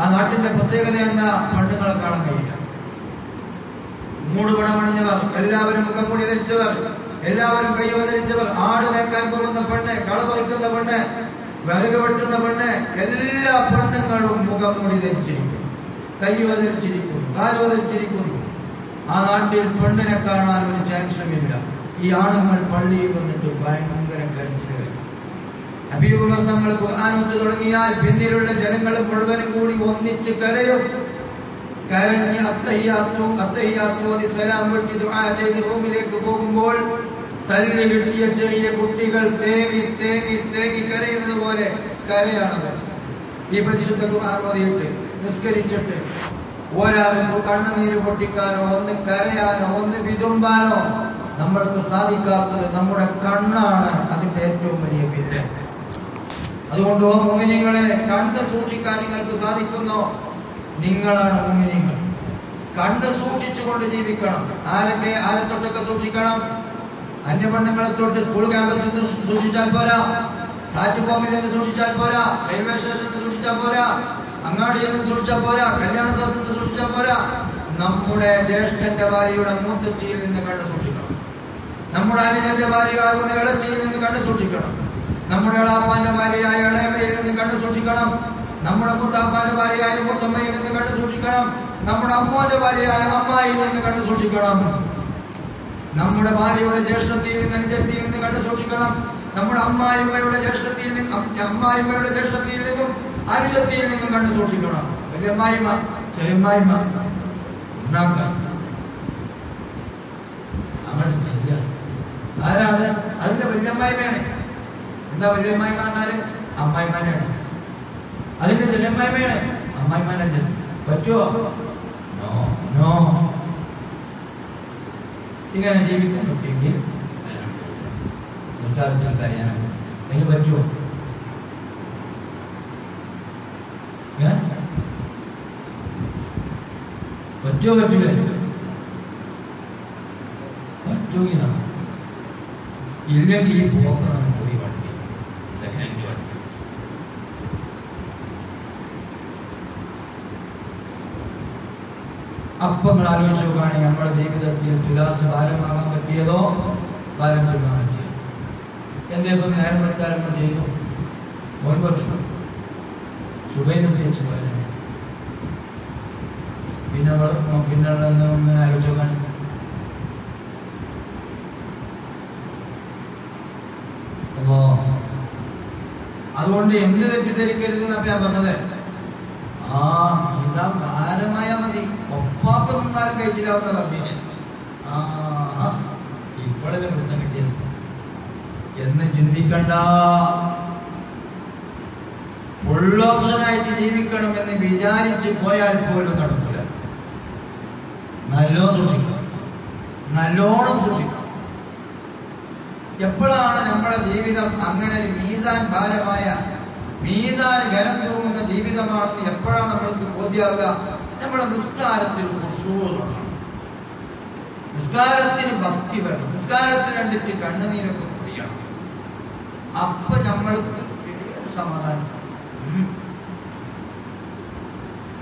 ആ നാട്ടിന്റെ പ്രത്യേകത എന്താ? പെണ്ണുങ്ങളെ കാണാൻ കഴിയില്ല. മൂടുപടമണിഞ്ഞവർ, എല്ലാവരും മുഖംമൂടി ധരിച്ചവർ, എല്ലാവരും കയ്യോ ധരിച്ചവർ, ആട് മേക്കാൻ പോകുന്ന പെണ്ണ്, കള പറിക്കുന്ന പെണ്ണ്, വിറക് വെട്ടുന്ന പെണ്ണ്, എല്ലാ പെണ്ണുങ്ങളും മുഖംമൂടി ധരിച്ചിരിക്കും, കയ്യോ ധരിച്ചിരിക്കും, കാലോ ധരിച്ചിരിക്കുന്നു. ആ നാട്ടിൽ പെണ്ണിനെ കാണാൻ ഒരു ചാൻസുമില്ല. ഈ ആണുങ്ങൾ പള്ളിയിൽ വന്നിട്ട് ഭയങ്കര കരച്ചിൽ. ഹബീബുൽ തങ്ങൾ ഖുർആനോത്ത് തുടങ്ങിയാൽ പിന്നിലുള്ള ജനങ്ങൾ മുഴുവനും കൂടി ഒന്നിച്ച് കരയും. കരഞ്ഞ് അത്തഹിയ്യാത്തു സലാം വെട്ടി ദുആ ചെയ്ത് റൂമിലേക്ക് പോകുമ്പോൾ തല്ലി കിട്ടിയ ചെറിയ കുട്ടികൾ തേങ്ങി തേങ്ങി തേങ്ങി കരയുന്നത് പോലെ കരയാണത്. ഈ പരിശുദ്ധ ഖുർആൻ ഓതിയിട്ട് നിസ്കരിച്ചിട്ട് ഒരാൾക്ക് കണ്ണുനീര് പൊട്ടിക്കാനോ ഒന്ന് കരയാനോ ഒന്ന് വിതുമ്പാനോ നമ്മൾക്ക് സാധിക്കാത്തത് നമ്മുടെ കണ്ണാണ്. അതിന്റെ ഏറ്റവും വലിയ വിദ്യ. അതുകൊണ്ട് മുഅ്മിനീങ്ങളെ, കണ്ണ് സൂക്ഷിക്കാൻ നിങ്ങൾക്ക് സാധിക്കുന്നോ? നിങ്ങളാണ് മുഅ്മിനീങ്ങൾ. കണ്ണ് സൂക്ഷിച്ചുകൊണ്ട് ജീവിക്കണം. ആരെ തൊട്ടൊക്കെ സൂക്ഷിക്കണം? അന്യപെണ്ണുങ്ങളെ തൊട്ട് സ്കൂൾ ക്യാമ്പസിൽ നിന്ന് സൂക്ഷിച്ചാൽ പോരാ, പ്ലാറ്റ്ഫോമിൽ നിന്ന് സൂക്ഷിച്ചാൽ പോരാ, റെയിൽവേ സ്റ്റേഷനിൽ നിന്ന് സൂക്ഷിച്ചാൽ പോരാ, അങ്ങാടിയിൽ നിന്ന് സൂക്ഷിച്ചാൽ പോരാ, കല്യാണ സ്ഥലത്ത് നിന്ന് സൂക്ഷിച്ചാൽ പോരാ. നമ്മുടെ ജ്യേഷ്ഠന്റെ ഭാര്യയുടെ മൂത്തച്ചിയിൽ നിന്ന് കണ്ണ് സൂക്ഷിക്കണം. നമ്മുടെ അനിയന്റെ ഭാര്യയാകുന്ന ഇളച്ചിയിൽ നിന്ന് കണ്ണ് സൂക്ഷിക്കണം. നമ്മുടെ ഇളാപ്പാന്റെ ഭാര്യയായ ഇളയമ്മയിൽ നിന്ന് കണ്ണ് സൂക്ഷിക്കണം. നമ്മുടെ മുത്താപ്പാന്റെ ഭാര്യയായ മൂത്തമ്മയിൽ നിന്ന് കണ്ണ് സൂക്ഷിക്കണം. നമ്മുടെ അമ്മോന്റെ ഭാര്യയായ അമ്മായിൽ നിന്ന് കണ്ണ് സൂക്ഷിക്കണം. നമ്മുടെ ഭാര്യയുടെ ജ്യേഷ്ഠത്തിൽ നിന്ന് അനുജത്തിയിൽ നിന്ന് കണ്ണ് സൂക്ഷിക്കണം. നമ്മുടെ അമ്മായിമ്മയുടെ ജ്യേഷ്ഠത്തിൽ നിന്നും അനുജത്തിയിൽ നിന്നും കണ്ണ് സൂക്ഷിക്കണം. വലിയ അമ്മായിമ്മ, ചെറിയമ്മായിമ്മ ഉണ്ടാക്കാം. അങ്ങനെ ചെയ്യാം. അതിന്റെ വല്യമ്മായ്മയാണ്. എന്താ വല്യമ്മായ്മ പറഞ്ഞാല്? അമ്മായിമാനാണ്. അതിന്റെ ചെല്ലമ്മായ്മയാണ് അമ്മായിമാനെ. പറ്റുമോ? No no. ഇങ്ങനെ ജീവിക്കാൻ പറ്റിയെങ്കിൽ നിസ്കാരത്തിൽ കഴിയാനാണ്. അതിന് പറ്റുമോ? പറ്റുമോ? പറ്റൂല. പറ്റൂല. ഇല്ലെങ്കിൽ ഈ പോക്കാണ് പോയി വണ്ടി സെക്കൻഡ് വണ്ടി. അപ്പൊ നിങ്ങൾ ആലോചിച്ച് നോക്കുകയാണെങ്കിൽ നമ്മുടെ ജീവിതത്തിൽ തുലാസ് ഭാരമാകാൻ പറ്റിയതോ ഭാരം തൂക്കാൻ പറ്റിയത്? എന്റെ ഇപ്പം നേരം എടുത്താലും ചെയ്തു ഒരു പക്ഷം സുബൈന് സ്വീകരിച്ചു പോയത്. പിന്നെ ഒന്ന് ആലോചിച്ച് നോക്കാൻ. അതുകൊണ്ട് എന്ത് തെറ്റിദ്ധരിക്കരുത് എന്നൊക്കെ ഞാൻ പറഞ്ഞത്. ഹിസാബ് ധാരമായ മതി, ഒപ്പാപ്പം നിന്നാലും കഴിച്ചില്ലാവുന്ന പറഞ്ഞില്ല. ഇപ്പോഴല്ലേ വൃത്തം കിട്ടിയത് എന്ന് ചിന്തിക്കണ്ട. ഫുൾ ഓപ്ഷനായിട്ട് ജീവിക്കണം എന്ന് വിചാരിച്ച് പോയാൽ പോലും നടക്കില്ല. നല്ലോണം സൂക്ഷിക്കണം, നല്ലോണം സൂക്ഷിക്കണം. എപ്പോഴാണ് നമ്മുടെ ജീവിതം അങ്ങനെ ഒരു മീസാൻ ഭാരമായ, മീസാൻ ഗരം തൂങ്ങുന്ന ജീവിതമാണെന്ന് എപ്പോഴാണ് നമ്മൾക്ക് ബോധ്യാവുക? നമ്മുടെ നിസ്കാരത്തിൽ ഖുശൂഅ്, നിസ്കാരത്തിന് ഭക്തി വേണം, നിസ്കാരത്തിന് കണ്ടിട്ട് കണ്ണുനീരൊക്കെ കുടിയണം. അപ്പൊ നമ്മൾക്ക് ചെറിയൊരു സമാധാനം.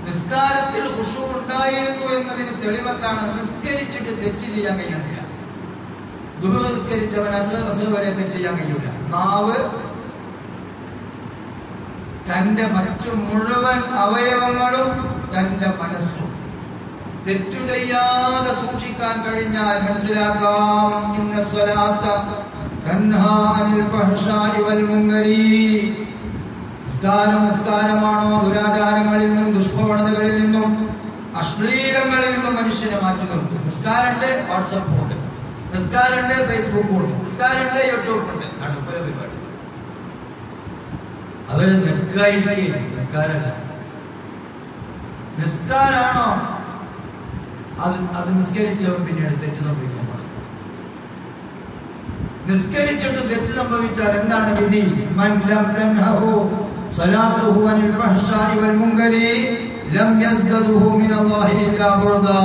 നിസ്കാരത്തിൽ ഖുശൂഅ് ഉണ്ടായിരുന്നു എന്നതിന് തെളിവെന്താണ്? നിസ്കരിച്ചിട്ട് തെറ്റ് ചെയ്യാൻ കഴിയുന്നില്ല. ദുഹർ നിസ്കരിച്ചവൻ അസ്ർ വരെ തെറ്റ് ചെയ്യാൻ കഴിയില്ല. നാവ് തന്റെ മറ്റു മുഴുവൻ അവയവങ്ങളും തന്റെ മനസ്സും തെറ്റു ചെയ്യാതെ സൂക്ഷിക്കാൻ കഴിഞ്ഞാൽ മനസ്സിലാക്കാം. ഇന്ന സ്വലാത്ത തൻഹാ അനിൽ ഫഹ്ശാഇ വൽ മുൻകരി. നിസ്കാരമാണോ ദുരാചാരങ്ങളിൽ നിന്നും ദുഷ്പ്രവണതകളിൽ നിന്നും അശ്ലീലങ്ങളിൽ നിന്നും മനുഷ്യനെ മാറ്റി നിർത്തും. നിസ്കാരമുണ്ട്, വാട്സപ്പ് ഉണ്ട്, നിസ്കാരമുണ്ട്, ഫേസ്ബുക്ക് ഉണ്ട്, നിസ്കാരമുണ്ട്, യൂട്യൂബ് ഉണ്ട്. അടുപ്പല പരിപാടി അവര് നിസ്കാരല്ല. നിസ്കാരാണോ അത് നിസ്കരിച്ചവൻ പിന്നീട് തെറ്റ് സംഭവിക്കാൻ പാടില്ല. നിസ്കരിച്ചിട്ട് തെറ്റ് സംഭവിച്ചാൽ എന്താണ് വിധി? മൻ ലം തൻഹു സ്വലാത്തുഹു അനിൽ ഫഹ്ശാഇ വൽ മുൻകരി ലം യസ്ദദുഹു മിനല്ലാഹി ഇല്ലാ ബുർദാ.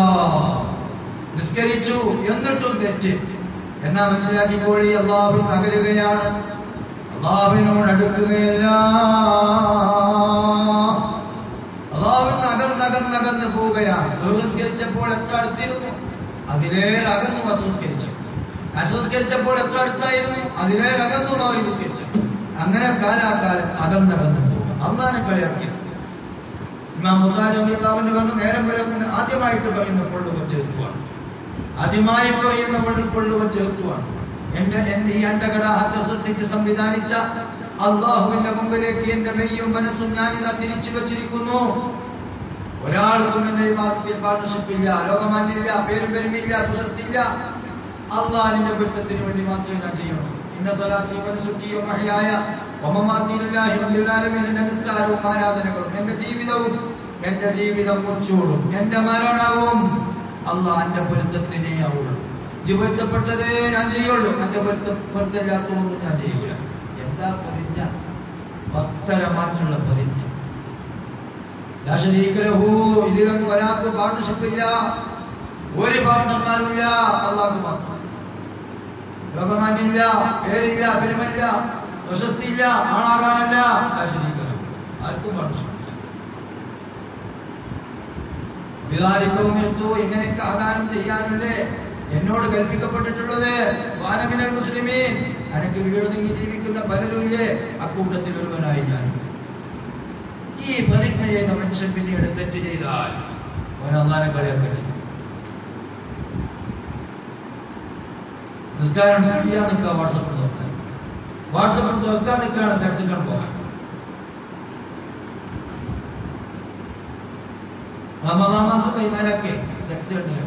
നിസ്കരിച്ചു എന്നിട്ടും തെറ്റ് എന്നാ മനസ്സിലാക്കിക്കോളി, അല്ലാഹുവിന് അകലുകയാണ്, അല്ലാഹുവിനോട് അടുക്കുകയല്ല. അല്ലാഹുവിന് അകന്നകന്നകന്ന് പോവുകയാണ്. നിസ്കരിച്ചപ്പോൾ എത്ര അടുത്തിരുന്നു, അതിലേറെ അകന്നു അസ്വസ്കരിച്ചു. അസ്വസ്കരിച്ചപ്പോൾ എത്ര അടുത്തായിരുന്നു, അതിലേറെ അകന്നു അവർ നിസ്കരിച്ചു. അങ്ങനെ കാലാകാലം അകന്നകന്ന് പോകുക. അള്ളാനെ കളിയാക്കി ഇമാം ബുഖാരി റളിയല്ലാഹു അൻഹു നേരം വരെ ആദ്യമായിട്ട് പറയുന്ന പൊള്ളുവച്ച് എത്തുവാണ്, ആദ്യമായി പറയുന്ന പൊള്ളുവച്ച് എത്തുവാണ്. ഈ അണ്ടകട ഹത്ത സൃഷ്ടിച്ച് സംവിധാനിച്ച അള്ളാഹുവിന്റെ മുമ്പിലേക്ക് എന്റെ മെയ്യും മനസ്സും ഞാനിതാ തിരിച്ചു വച്ചിരിക്കുന്നു. ഒരാൾക്കും എന്റെ വിവാദത്തിൽ പാർട്ണർഷിപ്പില്ല, ലോകമാന്യമില്ല, പേരും പെരുമില്ല, പ്രശസ്തിയില്ല. അള്ളാഹിന്റെ വൃത്തത്തിന് വേണ്ടി മാത്രമേ ഞാൻ ചെയ്യണം. ഇന്ന സ്വലാത്തി വനുസുക്കിയോ മഹ്യായ വമമാത്തി ലില്ലാഹി റബ്ബിൽ ആലമീൻ. എന്റെ നിസ്കാരവും ആരാധനകളും എന്റെ ജീവിതം മുറിച്ചോടും, എന്റെ മരണവും അള്ളാഹിന്റെ പൊരുത്തത്തിനേ ആവുള്ളൂ. പൊരുത്തപ്പെട്ടതേ ഞാൻ ചെയ്യുള്ളൂ, എന്റെ പൊരുത്തമില്ലാത്തതൊന്നും ഞാൻ ചെയ്യൂല. എന്താ പ്രതിജ്ഞ? പത്തരമാറ്റുള്ള പ്രതിജ്ഞ. ഇതിലൊന്നും ഒരാൾക്ക് പാർട്ണർഷിപ്പില്ല, ഒരു പാർട്ണർമാരുമില്ല, അള്ളാഹു മാത്രം. ലോകമാന്യമില്ല, പേരില്ല, പെരുമല്ല, പ്രശസ്തിയില്ല, ആണാകാനല്ല, ആർക്കും പാർട്ണർഷിപ്പില്ല. വികാരിക്കവും എടുത്തു ഇങ്ങനെയൊക്കെ ആദാനം ചെയ്യാനല്ലേ എന്നോട് കൽപ്പിക്കപ്പെട്ടിട്ടുള്ളത്. വാനമിനൽ മുസ്ലിമീൻ, അനക്ക് വീടുന്നെങ്കിൽ ജീവിക്കുന്ന പലരുമില്ലേ, അക്കൂട്ടത്തിൽ ഒരുവനായി ഞാൻ. ഈ പ്രതിജ്ഞ ചെയ്ത മനുഷ്യൻ പിന്നീട് തെറ്റ് ചെയ്താൽ അവൻ അള്ളാനെ കളിയാക്കരുത്. നിസ്കാരം ചെയ്യാൻ നിൽക്കുക, വാട്സപ്പ് നോക്കാൻ, വാട്സപ്പ് തുറക്കാൻ നിൽക്കുകയാണ് സെക്സിക്കാൻ പോകാൻ. റമദാൻ മാസം വൈകുന്നേരമൊക്കെ സെക്സ് കണ്ടില്ല.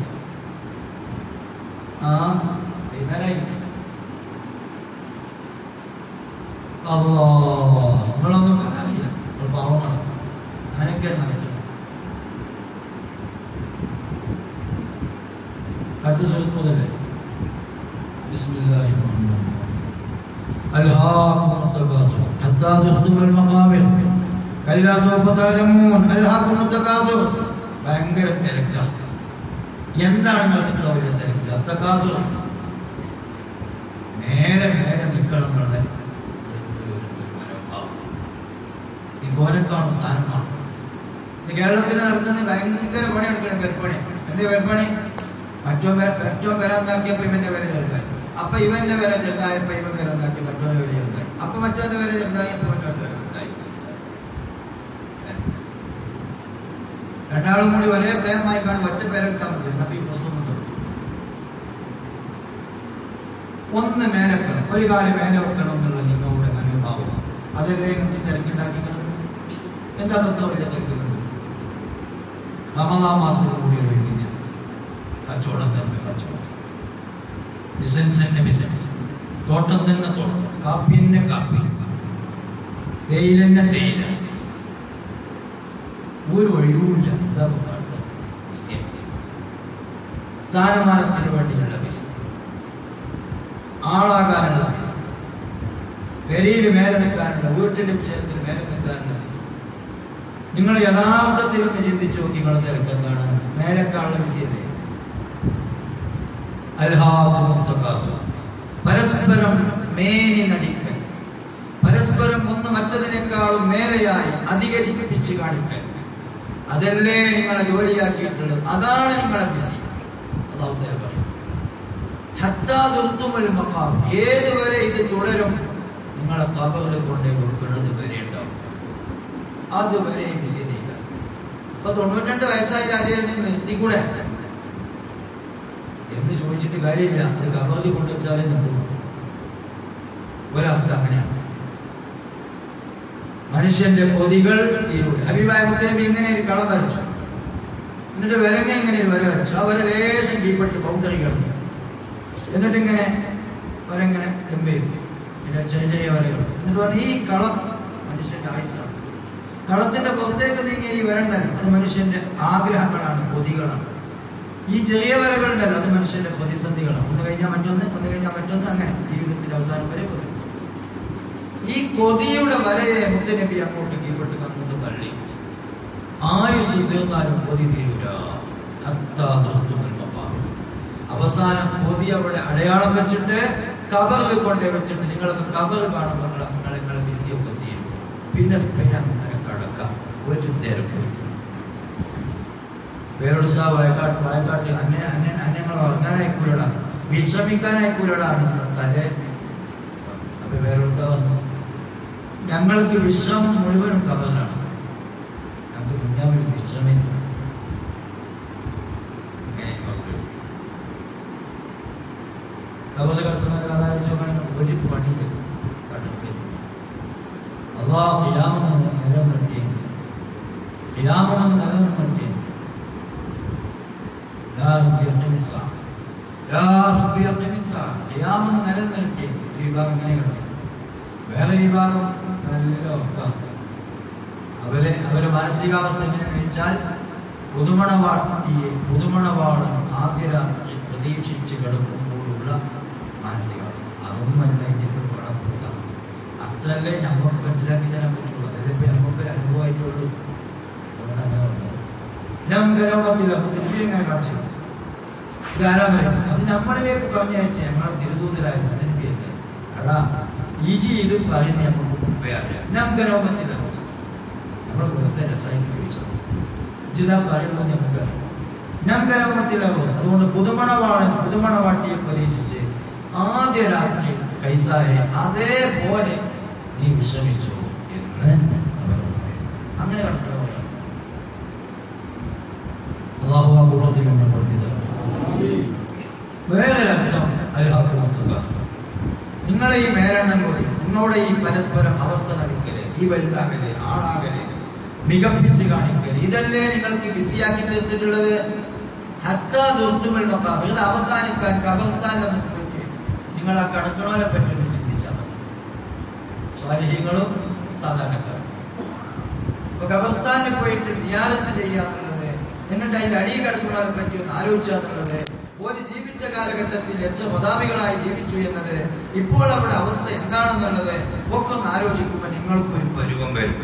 വൈകുന്നേരമായി നിങ്ങളൊന്നും കാണാനില്ല, നിങ്ങൾ പാവമാണ്. അങ്ങനെയൊക്കെയാണ് നടക്കുന്നത്. അടുത്ത സുഹൃത്ത് മുതലേ ഭയങ്കര തിരക്കാണ്. എന്താണ് നിങ്ങൾക്ക് അവരുടെ തിരക്ക്? അത്തക്കാതു നേരെ നേരെ നിൽക്കണം എന്നുള്ള ഈ കോലക്കാണ് സ്ഥാനമാണ്. കേരളത്തിൽ നടത്തുന്ന ഭയങ്കര പണിയെടുക്കണം. പെരുപ്പണി എന്റെ പെരുപ്പണി മറ്റോ വരാന്നാക്കിയപ്പോ ഇവന്റെ വരെ ചെറുതായി, അപ്പൊ ഇവന്റെ വരെ ചെറുതായപ്പോ ഇവൻ വരാന്നാക്കി മറ്റോന്റെ വരെ ചെറുതായി, അപ്പൊ മറ്റോന്റെ വരെ ചെറുതായപ്പോ മറ്റോന്റെ വരെ ചെറുതായി. രണ്ടാളും കൂടി ഒരേ പ്രേമമായി കാണും, ഒറ്റ പേരെടുത്താൽ മതി. അപ്പൊ ഈ പ്രശ്നം ഒന്ന് മേലെ വെക്കണം, ഒരു കാലം മേലെ വെക്കണം എന്നുള്ള നിങ്ങളുടെ അനുഭാവം. അതല്ലേ നമുക്ക് തിരക്കുണ്ടാക്കിക്കുന്നത്? എന്താ പ്രശ്നം? വലിയ തിരക്കുന്നുണ്ട്. റമദാൻ മാസത്തിൽ കൂടി കഴിഞ്ഞ കച്ചവടം തന്നെ കച്ചവടം, ബിസിനസ് തന്നെ ബിസിനസ്, തോട്ടം തന്നെ തോട്ടം, കാപ്പി തന്നെ കാപ്പി, തേയില തന്നെ തേയില, ഒരു ഒഴിവുമില്ല. എന്താ സ്ഥാനമാനത്തിന് വേണ്ടിയുള്ള ബിസിനസ്, ആളാകാനുള്ള ബിസിനസ്, പെരയിൽ മേലെ നിൽക്കാനുള്ള, വീട്ടിന്റെ വിഷയത്തിൽ മേലെ നിൽക്കാനുള്ള ബിസിനസ്. നിങ്ങൾ യഥാർത്ഥത്തിൽ ഒന്ന് ചിന്തിച്ചു നോക്കി, നിങ്ങളെ തിരക്കെന്താണ്? മേലെക്കാനുള്ള വിഷയല്ലേ? പരസ്പരം മേനി നടിക്കൽ, പരസ്പരം ഒന്ന് മറ്റതിനേക്കാളും മേലെയായി അധികരിപ്പിച്ച് കാണിക്കൽ, അതല്ലേ നിങ്ങളെ ജോലിയാക്കിയിട്ടുള്ളത്? അതാണ് നിങ്ങളെ ബിസി. അല്ലാഹു തആല പറയും, ഹത്താ സുൽത്തുൽ മഖാം, ഏതുവരെ ഇത് തുടരും? നിങ്ങളെ ഖബറിൽ കൊണ്ടേ കൊടുക്കുന്നത് വരെ ഉണ്ടാവും. അതുവരെ ബിസി ചെയ്യുക. ഇപ്പൊ 92 വയസ്സായിട്ട് അതിൽ നിന്ന് എത്തിക്കൂടെ എന്ന് ചോദിച്ചിട്ട് കാര്യമില്ല. അത് ഖബറിൽ കൊണ്ടുവച്ചാലേ നിൽക്കുന്നു. ഒരർത്ഥം അങ്ങനെയാണ്. മനുഷ്യന്റെ കൊതികൾ തീരൂല. ഹബീബായ മുത്തനബി ഇങ്ങനെ ഒരു കളം വരച്ചു, എന്നിട്ട് വിലങ്ങ ഇങ്ങനെ ഒരു വര വരച്ചു. ആ വര ലേശം കീഴ്പ്പെട്ട് ബൗണ്ടറി കിടന്നു, എന്നിട്ടിങ്ങനെ വരങ്ങനെ എമ്പയും, പിന്നെ ചെറിയ ചെറിയ വരകൾ. എന്നിട്ട് പറഞ്ഞു, ഈ കളം മനുഷ്യന്റെ ആയുസാണ്. കളത്തിന്റെ പുറത്തേക്ക് നീങ്ങിയ ഈ വരണ്ടല്ലോ, അത് മനുഷ്യന്റെ ആഗ്രഹങ്ങളാണ്, കൊതികളാണ്. ഈ ചെറിയ വരകളുണ്ടല്ലോ, അത് മനുഷ്യന്റെ പ്രതിസന്ധികളാണ്. ഒന്ന് കഴിഞ്ഞാൽ മറ്റൊന്ന്, ഒന്ന് കഴിഞ്ഞാൽ മറ്റൊന്ന്, അങ്ങനെ ജീവിതത്തിന്റെ അവസാനം വരെ പ്രതിസന്ധി. ഈ കൊതിയുടെ വരയെ മുത്തനബി അങ്ങോട്ട് കീഴ്പ്പെട്ട് അങ്ങോട്ട് തള്ളി. ആയുസ് തീർന്നാലും കൊതി തീരൂല. അവസാനം കൊതി അവിടെ അടയാളം വെച്ചിട്ട് കബറിൽ കൊണ്ടേ വെച്ചിട്ട് നിങ്ങളൊക്കെ കബർ കാണുമ്പോൾ നിങ്ങളെ ബിസിയൊക്കെ തീരും. പിന്നെ അങ്ങനെ കടക്കാം, ഒരു തിരക്കും. വേറൊരു സാ വയക്കാട്ടി അന്യങ്ങൾ ഉറങ്ങാനായിക്കൂലടാ, വിശ്രമിക്കാനായിക്കൂലടാ തലേ. അപ്പൊ വേറൊരു സാ പറഞ്ഞു, ഞങ്ങൾക്ക് വിശ്രമം മുഴുവനും കബറിലാണ്, ഞങ്ങൾക്ക് ദുനിയാവിൽ വിശ്രമിക്കും. കബറിൽ കിടക്കുന്ന ഒരു പണി കടത്തി അള്ളാഹ് ഖിയാമത്ത് നിലനിർത്തി, ഖിയാമത്ത് നിലനിർത്തി. ഖിയാമത്ത് നിലനിർത്തി ഈ വിഭാഗം ഇങ്ങനെ കിടക്കും. വേറെ വിഭാഗം നല്ല ഉറക്കം. അവര് മാനസികാവസ്ഥ എങ്ങനെ വെച്ചാൽ പുതുമണവാള് ആദ്യ രാത്രി പ്രതീക്ഷിച്ച് കിടക്കുമ്പോഴുള്ള മാനസികാവസ്ഥ. അതൊന്നുമല്ല ഇതിന്റെ കുഴപ്പമില്ല. അത്രല്ലേ നമുക്ക് മനസ്സിലാക്കി തരാൻ പറ്റുള്ളൂ. അതിലിപ്പോ നമുക്കൊരു അനുഭവമായിട്ടുള്ളൂ. ഇങ്ങനെ കാണിച്ചു ഇതാരാ പറയും, അത് നമ്മളിലേക്ക് പറഞ്ഞയച്ച ഞങ്ങൾ തിരുതൂതരായിരുന്നു. അതിന് പേര് എടാ ഇജി ഇത് പറയുന്ന നമുക്ക് മുമ്പേ അറിയാം. നമുക്കരോപത്തില്ല, നമ്മളെ വെറുതെ രസമായിട്ട് ചോദിച്ചത് ഇജിതാ പറയുന്നത് നമുക്ക് അറിയാം. നമുക്കരോപത്തില്ല. അതുകൊണ്ട് പുതുമണവാട്ടിയെ പരീക്ഷിച്ച് ആദ്യ രാത്രി കൈസായെ അതേപോലെ നീ വിശ്രമിച്ചു എന്ന് അവർ പറയും. അങ്ങനെ കണ്ടോ അല്ലാഹു ആ കൂട്ടത്തിൽ നമ്മൾ പഠിച്ചത്. വേറെ അർത്ഥം അൽഹാഖുക, നിങ്ങളെ ഈ മേലെണ്ണം കൂടി നിങ്ങളുടെ ഈ പരസ്പരം അവസ്ഥ നടിക്കല്, ഈ വലുതാകല്, ആളാകല്, മികപ്പിച്ച് കാണിക്കല്, ഇതല്ലേ നിങ്ങൾക്ക് ബിസിയാക്കി തീർത്തിട്ടുള്ളത്. ഹത്താ ദുർത്തുകൾ മക്കാം, ഇത് അവസാനിക്കാൻ കബർസ്ഥാനിലൊന്നും പോയിട്ട് നിങ്ങൾ ആ കടക്കണോലെ പറ്റി ചിന്തിച്ചാൽ മതി. സ്വാലിഹീങ്ങളും സാധാരണക്കാരും. അപ്പൊ ഖബർസ്ഥാനിൽ പോയിട്ട് സിയാറത്ത് ചെയ്യാന്നുള്ളത്, എന്നിട്ട് അതിന്റെ അടിയിൽ കിടക്കുന്നവരെ പറ്റി ഒന്ന് ആലോചിച്ചാന്നുള്ളത്, ഒരു ജീവിച്ച കാലഘട്ടത്തിൽ എത്ര മതാമികളായി ജീവിച്ചു എന്നത്, ഇപ്പോൾ അവിടെ അവസ്ഥ എന്താണെന്നുള്ളത് ഒക്കെ ഒന്ന് ആലോചിക്കുമ്പോൾ നിങ്ങൾക്കൊരു പരുവം വരും.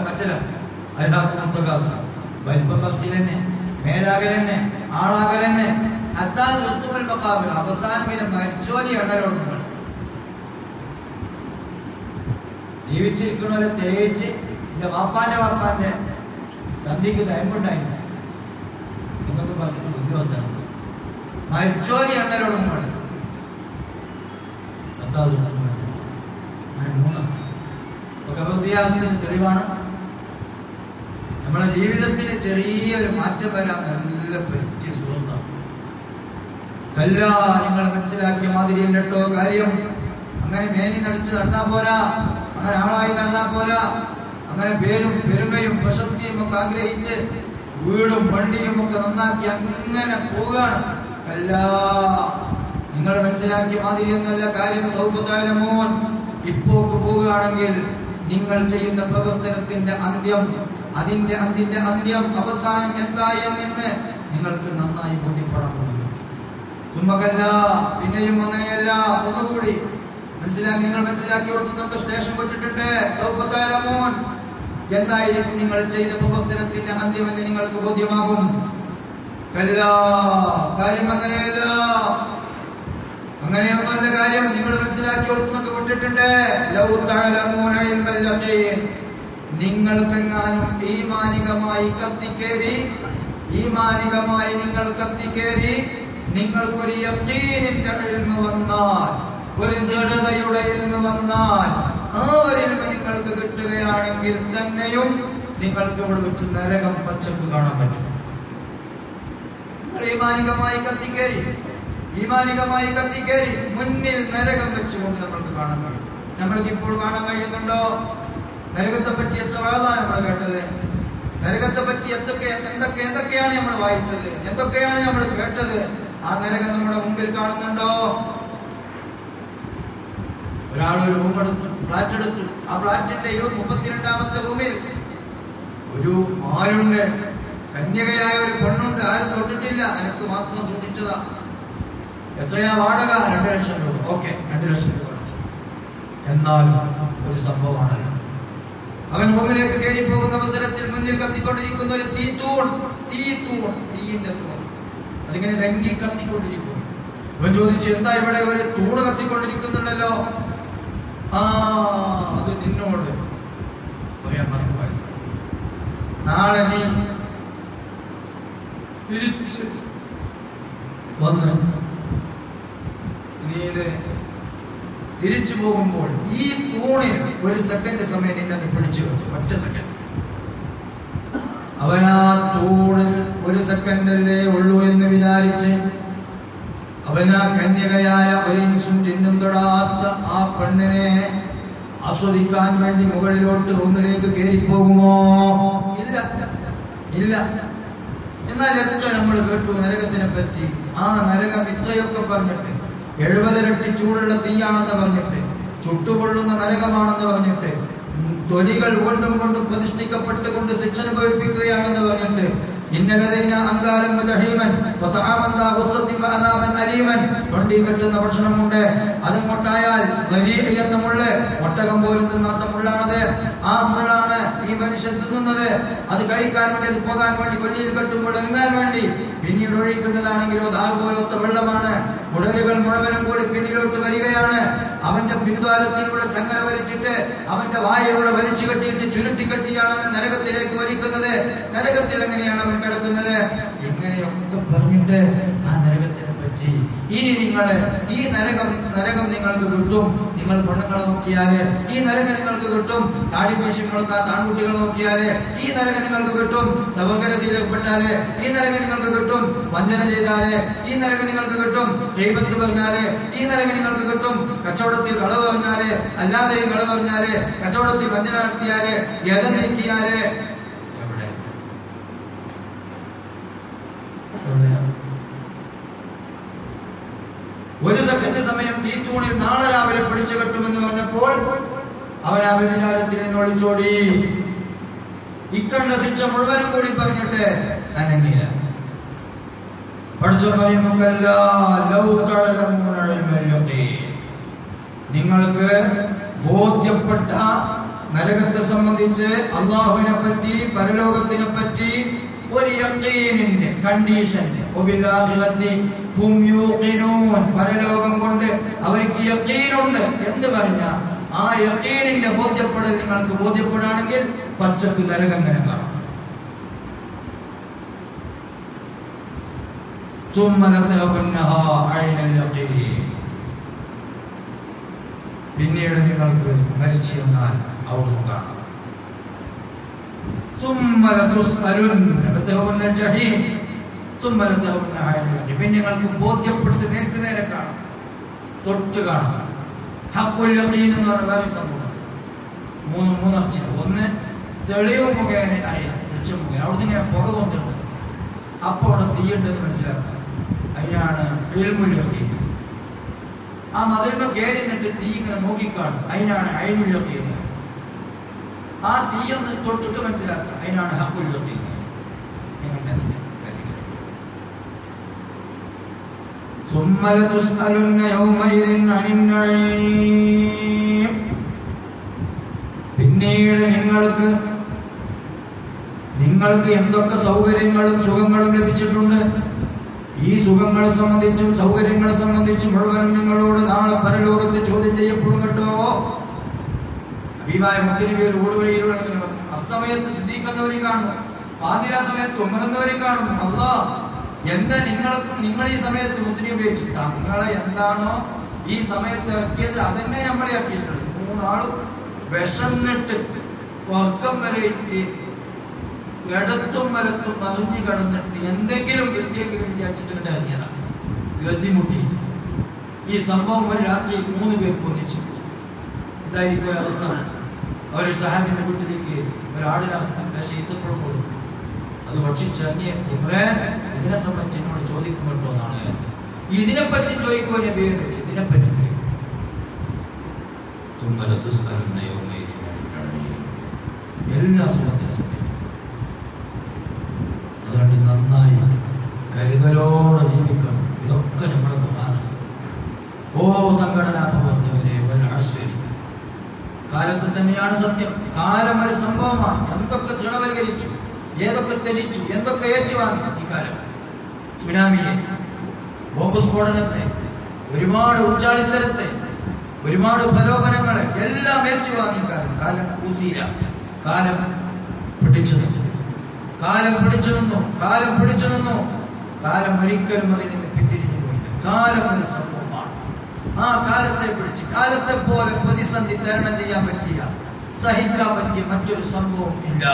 മറ്റല്ല വലിപ്പം പറിച്ചിലെന്നെ, മേലാകലെന്നെ, ആളാകലെന്നെ, അത്താൻ ഋത്തുവൽ മക്കാബ്, അവസാനം പിന്നെ മരിച്ചോലി എണ്ണലോടുങ്ങൾ. ജീവിച്ചിരിക്കുന്നവരെ തേറ്റ് എന്റെ വാപ്പാന്റെ ചന്തിക്ക് തയമ്പുണ്ടായിരുന്നു എന്നൊക്കെ പറഞ്ഞിട്ട് ബുദ്ധിമുട്ടാണ്. മരിച്ചോലി എണ്ണലോടുങ്ങൾ ഖബർസിയാറത്തിന് തെളിവാണ്. നമ്മുടെ ജീവിതത്തിന് ചെറിയൊരു മാറ്റം വരാൻ നല്ല പറ്റിയ സുഹൃത്താണ്. നിങ്ങൾ മനസ്സിലാക്കിയ മാതിരിയല്ല കേട്ടോ കാര്യം. അങ്ങനെ മേനി നടിച്ച് നടന്നാൽ പോരാ, അങ്ങനെ ആളായി നടന്നാൽ പോരാ, അങ്ങനെ പേരും പെരുമയും പ്രശസ്തിയും ഒക്കെ ആഗ്രഹിച്ച് വീടും വണ്ടിയും ഒക്കെ നന്നാക്കി അങ്ങനെ പോവുകയാണ്. നിങ്ങൾ മനസ്സിലാക്കിയ മാതിരിയൊന്നല്ല കാര്യം. സൗബത്താലമോൻ ഇപ്പോക്ക് പോവുകയാണെങ്കിൽ നിങ്ങൾ ചെയ്യുന്ന പ്രവർത്തനത്തിന്റെ അന്ത്യം, അതിന്റെ അന്ത്യം അവസാനം എന്തായി എന്ന് നിങ്ങൾക്ക് നന്നായി ബോധ്യപ്പെടാൻ പോകുന്നു. തുമ്മകല്ല, പിന്നെയും അങ്ങനെയല്ല. ഒന്നുകൂടി നിങ്ങൾ മനസ്സിലാക്കി കൊടുക്കുന്നൊക്കെ സ്റ്റേഷൻ വിട്ടിട്ടുണ്ട്. സൗബത്താലമോൻ എന്തായിരിക്കും നിങ്ങൾ ചെയ്ത പ്രവർത്തനത്തിന്റെ അന്ത്യമെന്ന് നിങ്ങൾക്ക് ബോധ്യമാകും. കാര്യം അങ്ങനെയല്ല, അങ്ങനെയൊന്നല്ല കാര്യം. നിങ്ങൾ മനസ്സിലാക്കി കൊടുക്കുന്നൊക്കെ വിട്ടിട്ടുണ്ട്. നിങ്ങൾക്കെങ്ങാനും ഈമാനികമായി നിങ്ങൾ കത്തിക്കേറി നിങ്ങൾക്കൊരു യഖീനിന്റെ ഇൽമു വന്നാൽ, ഒരു ദൃഢതയുടെ ഇൽമു വന്നാൽ, ആ ഒരു ഇൽമു നിങ്ങൾക്ക് കിട്ടുകയാണെങ്കിൽ തന്നെയും നിങ്ങൾക്ക് ഇവിടെ വെച്ച് നരകം പച്ചക്ക് കാണാൻ പറ്റും. ഈമാനികമായി കത്തിക്കേറി മുന്നിൽ നരകം വെച്ചുകൊണ്ട് നമ്മൾക്ക് കാണാൻ കഴിയും. നമ്മൾക്ക് ഇപ്പോൾ കാണാൻ കഴിയുന്നുണ്ടോ? നരകത്തെ പറ്റി എത്ര വാദമാണ് നമ്മൾ കേട്ടത്? നരകത്തെ പറ്റി എന്തൊക്കെയാണ് നമ്മൾ വായിച്ചത്? എന്തൊക്കെയാണ് നമ്മൾ കേട്ടത്? ആ നരകം നമ്മുടെ മുമ്പിൽ കാണുന്നുണ്ടോ? ഒരാളൊരു റൂമെടുത്തു, ഫ്ലാറ്റ് എടുത്തു. ആ ഫ്ലാറ്റിന്റെ 32ാമത്തെ റൂമിൽ ഒരു ആരുണ്ട്, കന്യകയായ ഒരു പെണ്ണുണ്ട്. ആരും തൊട്ടിട്ടില്ല, എനിക്ക് മാത്രം സൂക്ഷിച്ചതാ. എത്രയാ വാടക? 2 ലക്ഷം രൂപ. ഓക്കെ, 2 ലക്ഷം രൂപ. എന്നാലും ഒരു സംഭവമാണല്ലോ. അവൻ റൂമിലേക്ക് കയറി പോകുന്ന അവസരത്തിൽ മുന്നിൽ കത്തിക്കൊണ്ടിരിക്കുന്ന ഒരു തീയിന്റെ തൂൺ, അതിങ്ങനെ രംഗി കത്തിക്കൊണ്ടിരിക്കുന്നു. അവൻ ചോദിച്ചു, എന്താ ഇവിടെ ഒരു തൂണ് കത്തിക്കൊണ്ടിരിക്കുന്നുണ്ടല്ലോ? അത് നിന്നോട് പറയാൻ മറന്നുപോയി. നാളെ നീ തിരിച്ച് വന്ന് തിരിച്ചു പോകുമ്പോൾ ഈ തൂണിൽ 1 സെക്കൻഡ് സമയം നിന്നെ പിടിച്ചു വെച്ചു. ഒറ്റ സെക്കൻഡ്. അവനാ തൂണിൽ 1 സെക്കൻഡല്ലേ ഉള്ളൂ എന്ന് വിചാരിച്ച് അവനാ കന്യകയായ ഒരു ഇൻസും ചിഹ്നം തൊടാത്ത ആ പെണ്ണിനെ ആസ്വദിക്കാൻ വേണ്ടി മുകളിലോട്ട് റൂമിലേക്ക് കയറിപ്പോകുമോ? ഇല്ല. എന്നാൽ എത്ര നമ്മൾ കേട്ടു നരകത്തിനെ പറ്റി. ആ നരകം ഇത്രയൊക്കെ പറഞ്ഞിട്ട്, 70 ഇരട്ടി ചൂടുള്ള തീയാണെന്ന് പറഞ്ഞിട്ട്, ചുട്ടുകൊള്ളുന്ന നരകമാണെന്ന് പറഞ്ഞിട്ട്, തൊലികൾ കൊണ്ടും പ്രതിഷ്ഠിക്കപ്പെട്ടുകൊണ്ട് ശിക്ഷ അനുഭവിപ്പിക്കുകയാണെന്ന് പറഞ്ഞിട്ട്, തൊണ്ടി കെട്ടുന്ന ഭക്ഷണമുണ്ട്. അത് മുട്ടായാൽ എന്ന മുള്ള്, ഒട്ടകം പോലും തിന്നാത്ത മുള്ളാണത്. ആ മുള്ളാണ് ഈ മനുഷ്യൻ തിന്നുന്നത്. അത് കഴിക്കാൻ വേണ്ടി, അത് പോകാൻ വേണ്ടി കൊല്ലിയിൽ കെട്ടുമ്പോൾ എങ്ങാൻ വേണ്ടി പിന്നീട് ഒഴിക്കുന്നതാണെങ്കിലോ ദാഹ് പോലത്തെ വെള്ളമാണ്. ഉടലുകൾ മുഴുവനും കൂടി പിന്നിലോട്ട് വരികയാണ്. അവന്റെ പിൻദ്വാരത്തിലൂടെ ചങ്ങല വലിച്ചിട്ട് അവന്റെ വായയുടെ വലിച്ചു കെട്ടിയിട്ട് ചുരുട്ടിക്കെട്ടിയാണ് നരകത്തിലേക്ക് വലിക്കുന്നത്. നരകത്തിൽ എങ്ങനെയാണ് അവൻ കിടക്കുന്നത്? ഇങ്ങനെയൊക്കെ പറഞ്ഞിട്ട് ആ നരകത്തിനെ പറ്റി ഇനി നിങ്ങൾ ഈ നരകം നിങ്ങൾക്ക് കിട്ടും. നിങ്ങൾ പെണ്ണുങ്ങളെ നോക്കിയാല് ഈ നരകം നിങ്ങൾക്ക് കിട്ടും. താടിപേശികളൊക്കെ ആൺകുട്ടികൾ നോക്കിയാല് ഈ നരകം നിങ്ങൾക്ക് കിട്ടും. സവകരത്തിലേർപ്പെട്ടാല് ഈ നരകം നിങ്ങൾക്ക് കിട്ടും. വഞ്ചന ചെയ്താല് ഈ നരകം നിങ്ങൾക്ക് കിട്ടും. ദൈവത്ത് പറഞ്ഞാല് ഈ നരകം നിങ്ങൾക്ക് കിട്ടും. കച്ചവടത്തിൽ കളവ് പറഞ്ഞാല്, അല്ലാതെയും കളവ് പറഞ്ഞാല്, കച്ചവടത്തിൽ വഞ്ചന നടത്തിയാല്, യഥ നീക്കിയാല്, ഒരു സെക്കൻഡ് സമയം തീത്തൂണിൽ നാളെ രാവിലെ പിടിച്ചു കെട്ടുമെന്ന് പറഞ്ഞപ്പോൾ അവൻ ആ വ്യഭിചാരത്തിൽ നിന്ന് ഒളിച്ചോടി. ഇക്കണ്ട ശിക്ഷ മുഴുവനും കൂടി പറഞ്ഞിട്ട് അനങ്ങിയ പഠിച്ചു പറയുന്നല്ല. നിങ്ങൾക്ക് ബോധ്യപ്പെട്ട നരകത്തെ സംബന്ധിച്ച്, അള്ളാഹുവിനെ പറ്റി, പരലോകത്തിനെ പറ്റി ഒരു യഖീനിന്റെ കണ്ടീഷന്റെ പരലോകം കൊണ്ട് അവർക്ക് യഖീനുണ്ട് എന്ന് പറഞ്ഞാൽ ആ യഖീനിന്റെ ബോധ്യപ്പെടൽ നിങ്ങൾക്ക് ബോധ്യപ്പെടുകയാണെങ്കിൽ പച്ചക്ക് നരകം കാണാം. പിന്നീട് നിങ്ങൾക്ക് മരിച്ചു എന്നാൽ അവിടുന്ന് കാണാം. പിന്നെ നിങ്ങൾക്ക് ബോധ്യപ്പെട്ട് നേരത്തെ നേരെ കാണാം, തൊട്ട് കാണാം. ഹഖുൽ യഖീൻ എന്ന് പറഞ്ഞ വേറെ സംഭവം. മൂന്നർച്ച. ഒന്ന് തെളിവ് മുഖേന അറിയാം, വെളിച്ചം മുഖേന. അവിടുന്ന് ഇങ്ങനെ പുക വന്നിട്ടുണ്ട്, അപ്പോൾ അവിടെ തീയുണ്ടെന്ന് മനസ്സിലാക്കാം. അതിനാണ് ഇൽമുൽ യഖീൻ. ആ മതിലിന് കയറി നിന്നിട്ട് തീ ഇങ്ങനെ നോക്കിക്കാണും, അതിനാണ് ഐനുൽ യഖീൻ. ആ തീയൊന്ന് തൊട്ടിട്ട് മനസ്സിലാക്കുക, അതിനാണ് ഹഖുൽ യഖീൻ. പിന്നീട് നിങ്ങൾക്ക് എന്തൊക്കെ സൗകര്യങ്ങളും സുഖങ്ങളും ലഭിച്ചിട്ടുണ്ട്, ഈ സുഖങ്ങളെ സംബന്ധിച്ചും സൗകര്യങ്ങളെ സംബന്ധിച്ചും മുഴുവൻ നിങ്ങളോട് നാളെ പരലോകത്ത് ചോദ്യം ചെയ്യപ്പെടും കേട്ടോ. അബീബായ മുത്തനബി ഒരു ഓടുവഴിയിലൂടെ അസമയത്ത് ശ്രദ്ധിക്കുന്നവരെയും കാണുന്നു, പാതിരാ സമയത്ത് ഉമ്മറുന്നവരെയും കാണുന്നു. അല്ലാഹ് എന്താ നിങ്ങൾ ഈ സമയത്ത് മുത്തനബി ഉപയോഗിച്ചു തങ്ങളെ എന്താണോ ഈ സമയത്ത് ഇറക്കിയത് അതന്നെ നമ്മളെ ഇറക്കിയിട്ടുണ്ട്. മൂന്നാളും വിഷന്നിട്ട് വർക്കം വരയിട്ട് ഇടത്തും വലത്തും മറിഞ്ഞു കടന്നിട്ട് എന്തെങ്കിലും കിട്ടിയെങ്കിലും വിചാരിച്ചിട്ടുണ്ട് ഇറങ്ങിയതാണ്. ഗതിമുട്ടി ഈ സംഭവം ഒരു രാത്രി 3 പേർക്ക് ഒന്നിച്ചു. ഇതായിരിക്കും അവസ്ഥ. അവർ സഹാബിന്റെ വീട്ടിലേക്ക് ഒരാടിനെ ശീതപ്പുറം കൊടുത്തു. അത് ഭക്ഷിച്ചിറങ്ങിയ ഇതിനെ സംബന്ധിച്ച് എന്നോട് ചോദിക്കും കേട്ടോ എന്നാണ്. ഇതിനെപ്പറ്റി ചോദിക്കുമോ നബിയെ? ഇതിനെപ്പറ്റി എല്ലാ സുഖത്തിനും അതുകൊണ്ട് നന്നായി കരുതലോടെ ജീവിക്കണം. ഇതൊക്കെ നമ്മുടെ പ്രധാനം. ഓ സംഘടനാ പ്രവർത്തകരെ, കാലത്ത് തന്നെയാണ് സത്യം. കാലം ഒരു സംഭവമാണ്. എന്തൊക്കെ തൃണവൽക്കരിച്ചു, ഏതൊക്കെ ത്യജിച്ചു, എന്തൊക്കെ ഏറ്റുവാങ്ങി ഈ കാലം. സുനാമിയെ, ബോംബ് സ്ഫോടനത്തെ, ഒരുപാട് ഉച്ചാളിത്തരത്തെ, ഒരുപാട് പ്രലോഭനങ്ങളെ എല്ലാം ഏറ്റുവാങ്ങി കാലം. കാലം കൂസിയില്ല. കാലം പിടിച്ചു നിന്നു. കാലം പിടിച്ചു നിന്നു. കാലം പിടിച്ചു നിന്നു. കാലം ഒരിക്കലും അതിൽ നിന്ന് പിന്തിരിഞ്ഞു പോയില്ല. കാലം ഒരു സംഭവമാണ്. ആ കാലത്തെ പിടിച്ച് കാലത്തെ പോലെ പ്രതിസന്ധി തരണം ചെയ്യാൻ പറ്റിയ, സഹിക്കാൻ പറ്റിയ മറ്റൊരു സംഭവം ഇല്ല.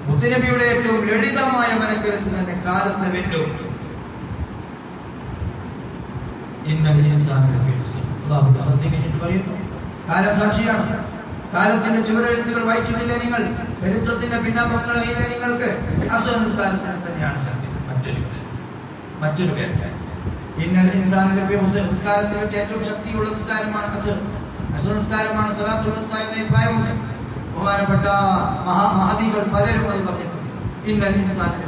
മുത്തനബിയുടെ ഏറ്റവും ലളിതമായ മനക്കരുത്ത് തന്നെ കാലത്തെ വെല്ലും. അല്ലാഹുവിന്റെ സത്യം കഴിഞ്ഞിട്ട് പറയുന്നു, കാലം സാക്ഷിയാണ്. കാലത്തിന്റെ ചുവരെഴുത്തുകൾ വായിച്ചിട്ടില്ല നിങ്ങൾ, ചരിത്രത്തിന്റെ പിന്നാമ്പങ്ങളില്ല നിങ്ങൾക്ക്. അസുര നിസ്കാരത്തിന് തന്നെയാണ് സത്യം. മറ്റൊരു പേര് ഇന്നൽ ഇൻസാനിലെ നിസ്കാരത്തിൽ വെച്ച് ഏറ്റവും ശക്തിയുള്ള നിസ്കാരമാണ് അസുർ. അസുര നിസ്കാരമാണ് സ്വലാത്തുൽ വുസ്താ എന്ന അഭിപ്രായമുണ്ട്. ബഹുമാനപ്പെട്ട മഹദികൾ പലരും അത് പറഞ്ഞിട്ടുണ്ട്. ഇന്നൽ ഇൻസാനിലെ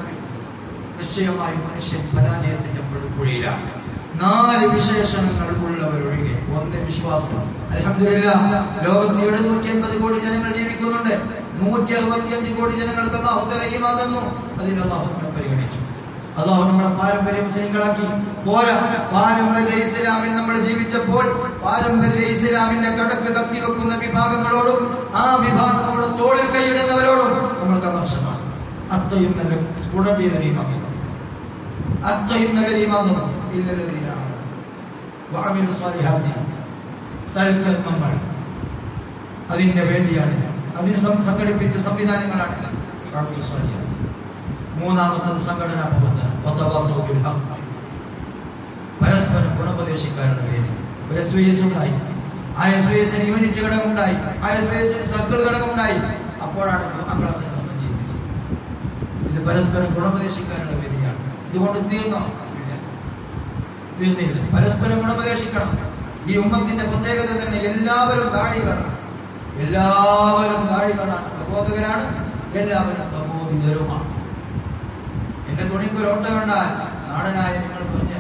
നിശ്ചയമായും മനുഷ്യൻ പരാജയത്തിന്റെ കുഴിയിലാണ്. 4 വിശേഷണങ്ങൾ ഉള്ളവരൊഴികെ. ഒന്ന് വിശ്വാസം. അൽഹംദുലില്ലാഹ് ലോകത്ത് 780 കോടി ജനങ്ങൾ ജീവിക്കുന്നുണ്ട്. 165 കോടി ജനങ്ങൾക്ക് അല്ലാഹു തആല ഈമാൻ തന്നു. അതിൽ അല്ലാഹു നമ്മളെ പരിഗണിച്ചു. അല്ലാഹു നമ്മളെ പാരമ്പര്യ മുസ്ലിങ്ങളാക്കി. പോരാ, പാരമ്പര്യ ഇസ്ലാമിൽ നമ്മൾ ജീവിച്ചപ്പോൾ പാരമ്പര്യ ഇസ്ലാമിന്റെ കടക്ക് കത്തിവെക്കുന്ന വിഭാഗങ്ങളോടും ആ വിഭാഗങ്ങളുടെ തോളിൽ കൈയിടുന്നവരോടും നമ്മൾക്ക് അമർഷമാണ്. അത്രയും നല്ല സ്ഫുടതീയ ഈമാൻ, അത്രയും നല്ല ഈമാൻ തന്നു. സൽക്കർമ്മങ്ങൾ അതിന്റെ വേദിയാണ്. അതിന് സംഘടിപ്പിച്ച സംവിധാനങ്ങളാണ്. മൂന്നാമത്തത് സംഘടനാ പ്രവർത്തനം. പരസ്പരം ഗുണോപദേശിക്കാരുടെ വേദി. ഒരു SYS ഉണ്ടായി. ആ SYSന് യൂണിറ്റ് ഘടകമുണ്ടായി. ആ SYSന് സർക്കിൾ ഘടകമുണ്ടായി. അപ്പോഴാണ് 1 ക്ലാസ്സിനെ സംബന്ധിച്ചത്. ഇത് പരസ്പരം ഗുണോപദേശിക്കാനുള്ള വേദിയാണ്. ഇതുകൊണ്ട് തീർന്നില്ല. പരസ്പരം ഗുണോപദേശിക്കണം. ഈ ഉമ്മത്തിന്റെ പ്രത്യേകത തന്നെ എല്ലാവരും താഴികളാണ്. എല്ലാവരും താഴികളാണ്, പ്രബോധകരാണ്, എല്ലാവരും പ്രബോധിതരുമാണ്. എന്റെ തുണിക്കൊരു ഓട്ട കണ്ടാൽ നാടനായ നിങ്ങൾ പറഞ്ഞ്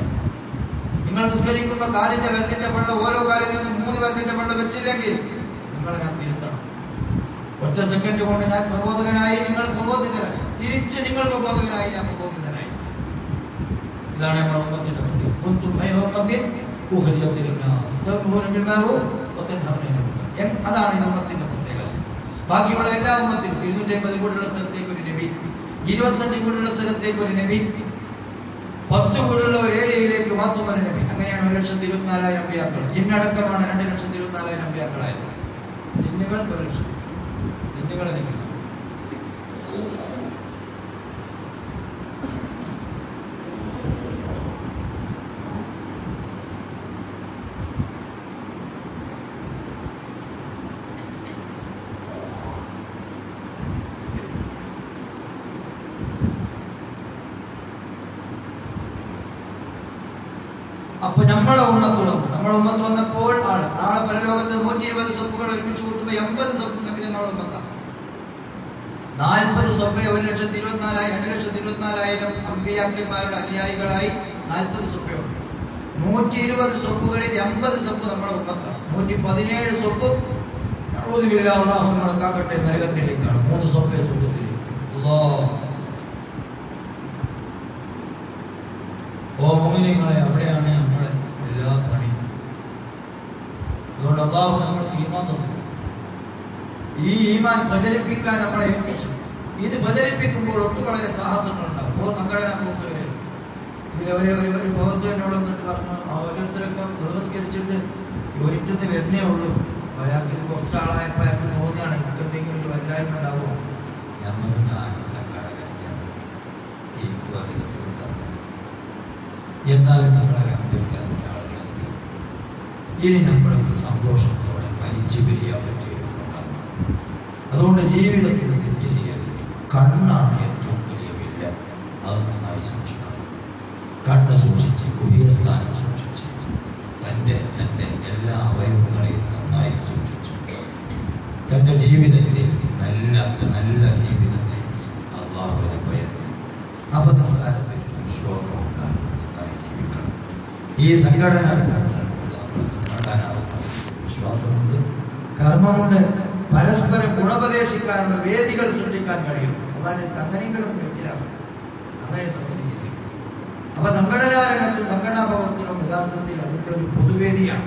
നിങ്ങൾ നിസ്കരിക്കുമ്പോൾ കാലിന്റെ വെല്ലിന്റെ പള്ള ഓരോ കാലിൽ നിന്നും 3 വെല്ലിന്റെ പള്ള വെച്ചില്ലെങ്കിൽ നിങ്ങളെ ഞാൻ തിരുത്തണം. ഒറ്റ സെക്കൻഡ് കൊണ്ട് ഞാൻ പ്രബോധകനായി, നിങ്ങൾ പ്രബോധിതരായി, തിരിച്ച് നിങ്ങൾ പ്രബോധകനായി, ഞാൻ പ്രബോധിതനായി. ഇതാണ് നമ്മുടെ ഉമ്മത്തിന്റെ പ്രത്യേകത. അതാണ് ഈ ഉമ്മത്തിന്റെ പ്രത്യേകത. ബാക്കിയുള്ള എല്ലാ ഉമ്മത്തിനും 250 കോടിയുള്ള സ്ഥലത്തേക്ക് ഒരു നബി, 25 കോടിയുള്ള സ്ഥലത്തേക്ക് ഒരു നബി, 10 കോടിയുള്ള ഒരു ഏരിയയിലേക്ക് മാത്രം ഒരു നബി. അങ്ങനെയാണ് 1,24,000 അമ്പിയാക്കൾ. ജിന്നടക്കമാണ് 2,24,000 അമ്പിയാക്കളായത്. ജിന്നുകൾ 1 ലക്ഷം. ജിന്നുകളെ നബി. അപ്പൊ നമ്മുടെ ഉമ്മത്ത് വന്നപ്പോൾ ആണ് നാളെ പരലോകത്ത് 120 സ്വപ്പുകൾ ഒരുമിച്ച് കൂട്ടുമ്പോൾ 80 സ്വപ്പ് നബി നമ്മുടെ ഉമ്മത്താണ്. 40 സ്വപ്പ് 1,24,000 2,24,000 അമ്പിയാക്കന്മാരുടെ അനുയായികളായി 40 സ്വപ്പുണ്ട്. 120 സ്വപ്പുകളിൽ 80 സ്വപ്പ് നമ്മുടെ ഉമ്മത്താണ്. 117 സ്വപ്പ് അല്ലാഹു നമ്മളെ നരകത്തിലേക്കാണ്. 3 സ്വപ്പേ സ്വർഗ്ഗത്തിലേക്ക്. ഓ മുഅ്മിനീങ്ങളെ, അവിടെയാണ് നമ്മുടെ എല്ലാ പണിയും. അതുകൊണ്ട് അല്ലാഹു നമ്മൾക്ക് ഈമാൻ തന്നു. ഈ ഈമാൻ പ്രചരിപ്പിക്കാൻ നമ്മളെ ഏൽപ്പിച്ചു. ഇത് പ്രചരിപ്പിക്കുമ്പോൾ ഒട്ടും വളരെ സാഹസങ്ങളുണ്ടാവും. ഓ സംഘടനാ പ്രവർത്തകരെ ഇതിലവരെ ഒരു പ്രവർത്തകനോട് എന്നിട്ട് പറഞ്ഞു, ഓരോരുത്തരൊക്കെ നമസ്കരിച്ചിട്ട് ഒരിക്കൽ വരുന്നേ ഉള്ളൂ, അയാൾക്ക് ഇത് കുറച്ചാളായപ്പോൾ അയാൾക്ക് തോന്നിയാണ് എനിക്ക് എന്തെങ്കിലും ഒരു വല്ലായ്മ ഉണ്ടാവുമോ. എന്നാലും നമ്മളെ ആളുകളെത്തി. ഇനി നമ്മൾക്ക് സന്തോഷത്തോടെ മരിച്ചു പിരിയാൻ പറ്റിയിട്ടുണ്ടാകും. അതുകൊണ്ട് ജീവിതത്തിൽ തെറ്റ് ചെയ്യരുത്. കണ്ണാണ് ഏറ്റവും വലിയ വില്ല. അത് നന്നായി സൂക്ഷിക്കണം. കണ്ണ് സൂക്ഷിച്ച്, ഗുഹ്യസ്ഥാനം സൂക്ഷിച്ച്, തന്റെ എല്ലാ അവയവങ്ങളെയും നന്നായി സൂക്ഷിച്ചു തന്റെ ജീവിതത്തിൽ നല്ല ജീവിതം നയിച്ച് അല്ലാഹുവിനെ ഭയന്ന് അപനസ്കാരത്തിൽ ശ്ലോകമുണ്ടാകും. ഈ സംഘടന നേടാനാവുന്ന വിശ്വാസമുണ്ട്, കർമ്മമുണ്ട്. പരസ്പരം ഗുണോപദേശിക്കാനുള്ള വേദികൾ സൃഷ്ടിക്കാൻ കഴിയും. അതായത് അങ്ങനെയെങ്കിലും വെച്ചിലാണ് അങ്ങനെ സംബന്ധിച്ചില്ല. അപ്പൊ സംഘടനാ രംഗത്തും സംഘടനാ പ്രവർത്തനവും യഥാർത്ഥത്തിൽ അതിന്റെ ഒരു പൊതുവേദിയാണ്.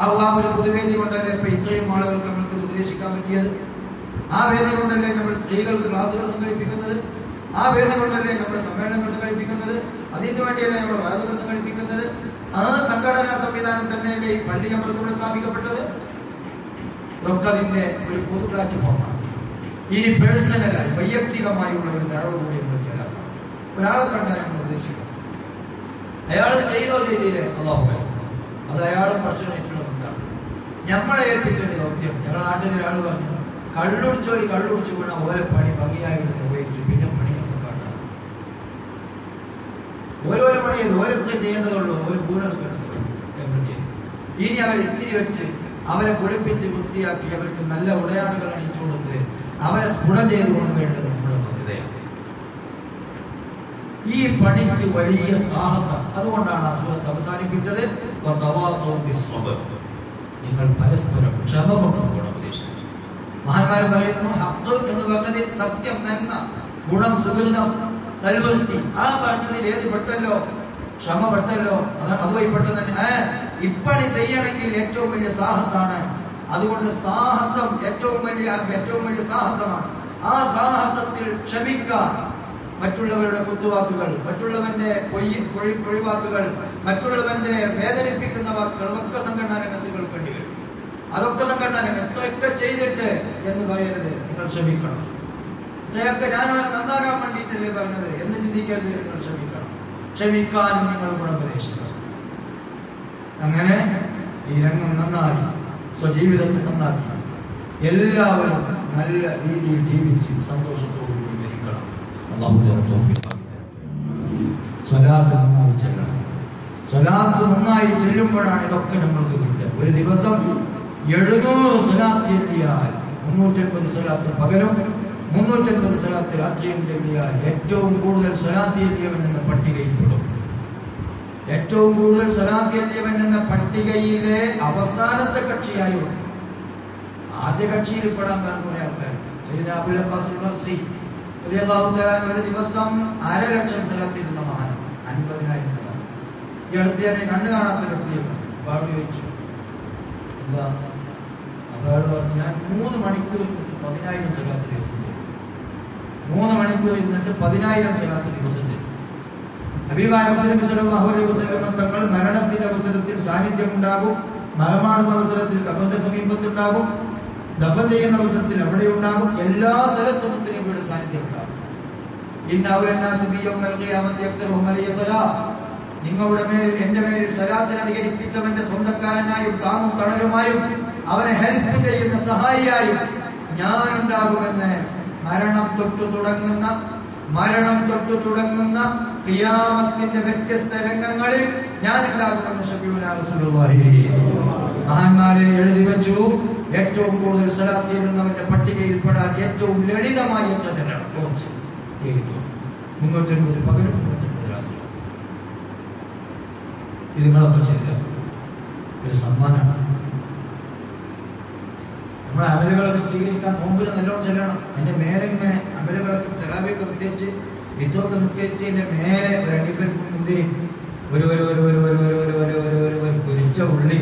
ആ ഒരു പൊതുവേദി കൊണ്ടല്ലേ ഇപ്പൊ ഇത്രയും ആളുകൾക്ക് നമ്മൾക്ക് ഉപദേശിക്കാൻ പറ്റിയത്. ആ വേദി കൊണ്ടല്ലേ നമ്മൾ സ്ത്രീകൾക്ക് ക്ലാസുകൾ സംഘടിപ്പിക്കുന്നത്. ആ വേദി കൊണ്ടല്ലേ നമ്മുടെ സമ്മേളനങ്ങൾ സംഘടിപ്പിക്കുന്നത്. അതിനു വേണ്ടിയല്ലേ നമ്മൾ വാദങ്ങൾ സംഘടിപ്പിക്കുന്നത്. ആ സംഘടനാ സംവിധാനം തന്നെയല്ലേ ഈ പള്ളി നമ്മൾക്കൂടെ സ്ഥാപിക്കപ്പെട്ടത്. ഇതൊക്കെ അതിന്റെ ഒരു പൊതു പ്ലാറ്റ്ഫോമാണ്. ഇനി പേഴ്സണലായി വൈയക്തികമായുള്ള ഒരു ദഴവ് കൂടി നമ്മൾ ചേർക്കാം. ഒരാളെ കണ്ടാൽ നമ്മൾ ഉദ്ദേശിക്കണം അയാൾ ചെയ്തില്ലേ അല്ലാഹു അത് അയാളും പഠിച്ചിട്ടുള്ള ബന്ധാണ്. നമ്മളെ ഏൽപ്പിച്ചൊരു ദൗത്യം. ഞങ്ങളുടെ നാട്ടിൽ ഒരാൾ പറഞ്ഞു, കള്ളുടിച്ചു വീണ ഓരോ പണി ഭംഗിയായിട്ട് നിർവഹിച്ചു. പിന്നെ പണി നമ്മൾ കാണാം. ഓരോരോ പണി ചെയ്ത് ഓരോരുത്തർ ചെയ്യേണ്ടതുള്ളൂ, ഒരു കൂടെടുക്കേണ്ടതുള്ളൂ. ഇനി അവരെ ഇത്തിരി വെച്ച് അവരെ കുളിപ്പിച്ച് വൃത്തിയാക്കി അവർക്ക് നല്ല ഉടയാടുകൾ അണിച്ചു കൊടുത്ത് അവരെ സ്ഫുടം ചെയ്ത് കൊണ്ടുവേണ്ടത് നമ്മുടെ ബാധ്യതയാണ്. ഈ പണിക്ക് വലിയ സാഹസം. അതുകൊണ്ടാണ് ആ സൂറത്ത് അവസാനിപ്പിച്ചത്, നിങ്ങൾ പരസ്പരം ക്ഷമ കൊണ്ട് ഉപദേശിച്ചു. മഹാന്മാർ പറയുന്നു, ഹഖ് എന്ന് പറഞ്ഞതിൽ സത്യം, നന്മ, ഗുണം, സുഗുണം, സൽവൃത്തി. ആ പറഞ്ഞതിൽ ഏത് പെട്ടല്ലോ? ക്ഷമ പെട്ടല്ലോ. അതുമായി പെട്ടെന്ന് ഇപ്പണി ചെയ്യണമെങ്കിൽ ഏറ്റവും വലിയ സാഹസമാണ്. അതുകൊണ്ട് സാഹസം ഏറ്റവും വലിയ സാഹസമാണ്. ആ സാഹസത്തിൽ ക്ഷമിക്കാൻ മറ്റുള്ളവരുടെ കുത്തുവാക്കുകൾ, മറ്റുള്ളവന്റെ പൊഴിവാക്കുകൾ, മറ്റുള്ളവന്റെ വേദനിപ്പിക്കുന്ന വാക്കുകൾ, അതൊക്കെ സംഘടനാ രംഗത്ത് കേൾക്കേണ്ടി വരും. അതൊക്കെ സംഘടനാ രംഗത്തൊക്കെ ചെയ്തിട്ട് എന്ന് പറയരുത്. നിങ്ങൾ ക്ഷമിക്കണം. ഇതൊക്കെ ഞാനവനെ നന്നാകാൻ വേണ്ടിയിട്ടല്ലേ പറഞ്ഞത് എന്ന് ചിന്തിക്കരുത്. നിങ്ങൾ ക്ഷമിക്കണം. ക്ഷമിക്കാനും നിങ്ങൾ ഗുണോപദേശിക്കണം. അങ്ങനെ ഈ രംഗം നന്നായി സ്വജീവിതത്തിൽ നന്നാക്കി എല്ലാവരും നല്ല രീതിയിൽ ജീവിച്ച് സന്തോഷത്തോടുകൂടി മരിക്കണം. സ്വലാത്ത് നന്നായി ചെല്ലണം. സ്വലാത്ത് നന്നായി ചെല്ലുമ്പോഴാണ് ഇതൊക്കെ നമ്മൾക്ക് കിട്ടുക. ഒരു ദിവസം 700 സ്വലാത്ത് എത്തിയാൽ 350 സ്വലാത്ത് പകലും 350 സ്വലാത്ത് രാത്രിയും ചെല്ലിയാൽ ഏറ്റവും കൂടുതൽ സ്വലാത്ത് എത്തിയവൻ എന്ന പട്ടികയിൽപ്പെടും. ഏറ്റവും കൂടുതൽ സ്വലാത്ത് എത്തിയവൻ എന്ന പട്ടികയിലെ അവസാനത്തെ കക്ഷിയായി ആദ്യ കക്ഷിയിൽ പെടാൻ കുറെ ആൾക്കാർ. അബുൽ അബ്ബാസ് ഖുറൈശി റളിയല്ലാഹു തആല ഒരു ദിവസം 1.5 ലക്ഷം സ്വലാത്തിരുന്ന മഹാൻ, 50,000 സ്വലാത്ത്. ഈ അടുത്ത് തന്നെ കണ്ടു കാണാത്ത വ്യക്തിയാണ്. അയാൾ ചോദിച്ചു എന്താ? അയാൾ പറഞ്ഞു, ഞാൻ 3 മണിക്കൂർ 10,000 സ്വലാത്ത് ദിവസം ചെയ്യും. 3 മണിക്കൂർ ഇരുന്നിട്ട് 10,000 സ്വലാത്ത് ദിവസം ചെയ്യും. ഹബീബായ മുഹമ്മദ് സല്ലല്ലാഹു അലൈഹി വസല്ലം തങ്ങൾ മരണത്തിന്റെ അവസരത്തിൽ സാന്നിധ്യമുണ്ടാകും, മരണമാടുന്ന അവസരത്തിൽ ഖബറിന്റെ സമീപത്തുണ്ടാകും, ദഫൻ ചെയ്യുന്ന അവസരത്തിൽ അവിടെ ഉണ്ടാകും, എല്ലാ സ്ഥലത്തും നബിയുടെ സാന്നിധ്യം ഉണ്ടാകും. നിങ്ങളുടെ മേലിൽ എന്റെ മേലിൽ സ്വലാത്തിന് അധികരിപ്പിച്ചവന്റെ സ്വന്തക്കാരനായും താങ്ങും തണലുമായും അവനെ ഹെൽപ്പ് ചെയ്യുന്ന സഹായിയായും ഞാനുണ്ടാകുമെന്ന് മരണം തൊട്ടു തുടങ്ങുന്ന ഖിയാമത്തിന്റെ വ്യത്യസ്ത രംഗങ്ങളിൽ ഞാനുണ്ടാകുമെന്ന് ശഫീഉനാ റസൂലുള്ളാഹി മഹാന്മാരെ എഴുതി വെച്ചു. ഏറ്റവും കൂടുതൽ സ്വലാത്ത് ചെയ്യുന്നവന്റെ പട്ടികയിൽപ്പെടാൻ ഏറ്റവും ലളിതമായ എത്രയാണ്? കുറച്ച് 350 പകലും 350 രാത്രി. ഇത് നിങ്ങളൊക്കെ ചെയ്യുക. ഒരു സമ്മാനമാണ്. നമ്മുടെ അമലുകളൊക്കെ സ്വീകരിക്കാൻ നോമ്പിന് നല്ലോണം ചെല്ലണം. അതിന്റെ മേലെ ഇങ്ങനെ അമലുകളൊക്കെ തറാവിയൊക്കെ നിസ്കരിച്ച് വിത്തൊക്കെ നിസ്കരിച്ച് എന്റെ മേലെ രണ്ടിപ്പരിപ്പും മുന്തിരി ഒരു പൊരിച്ച ഉള്ളി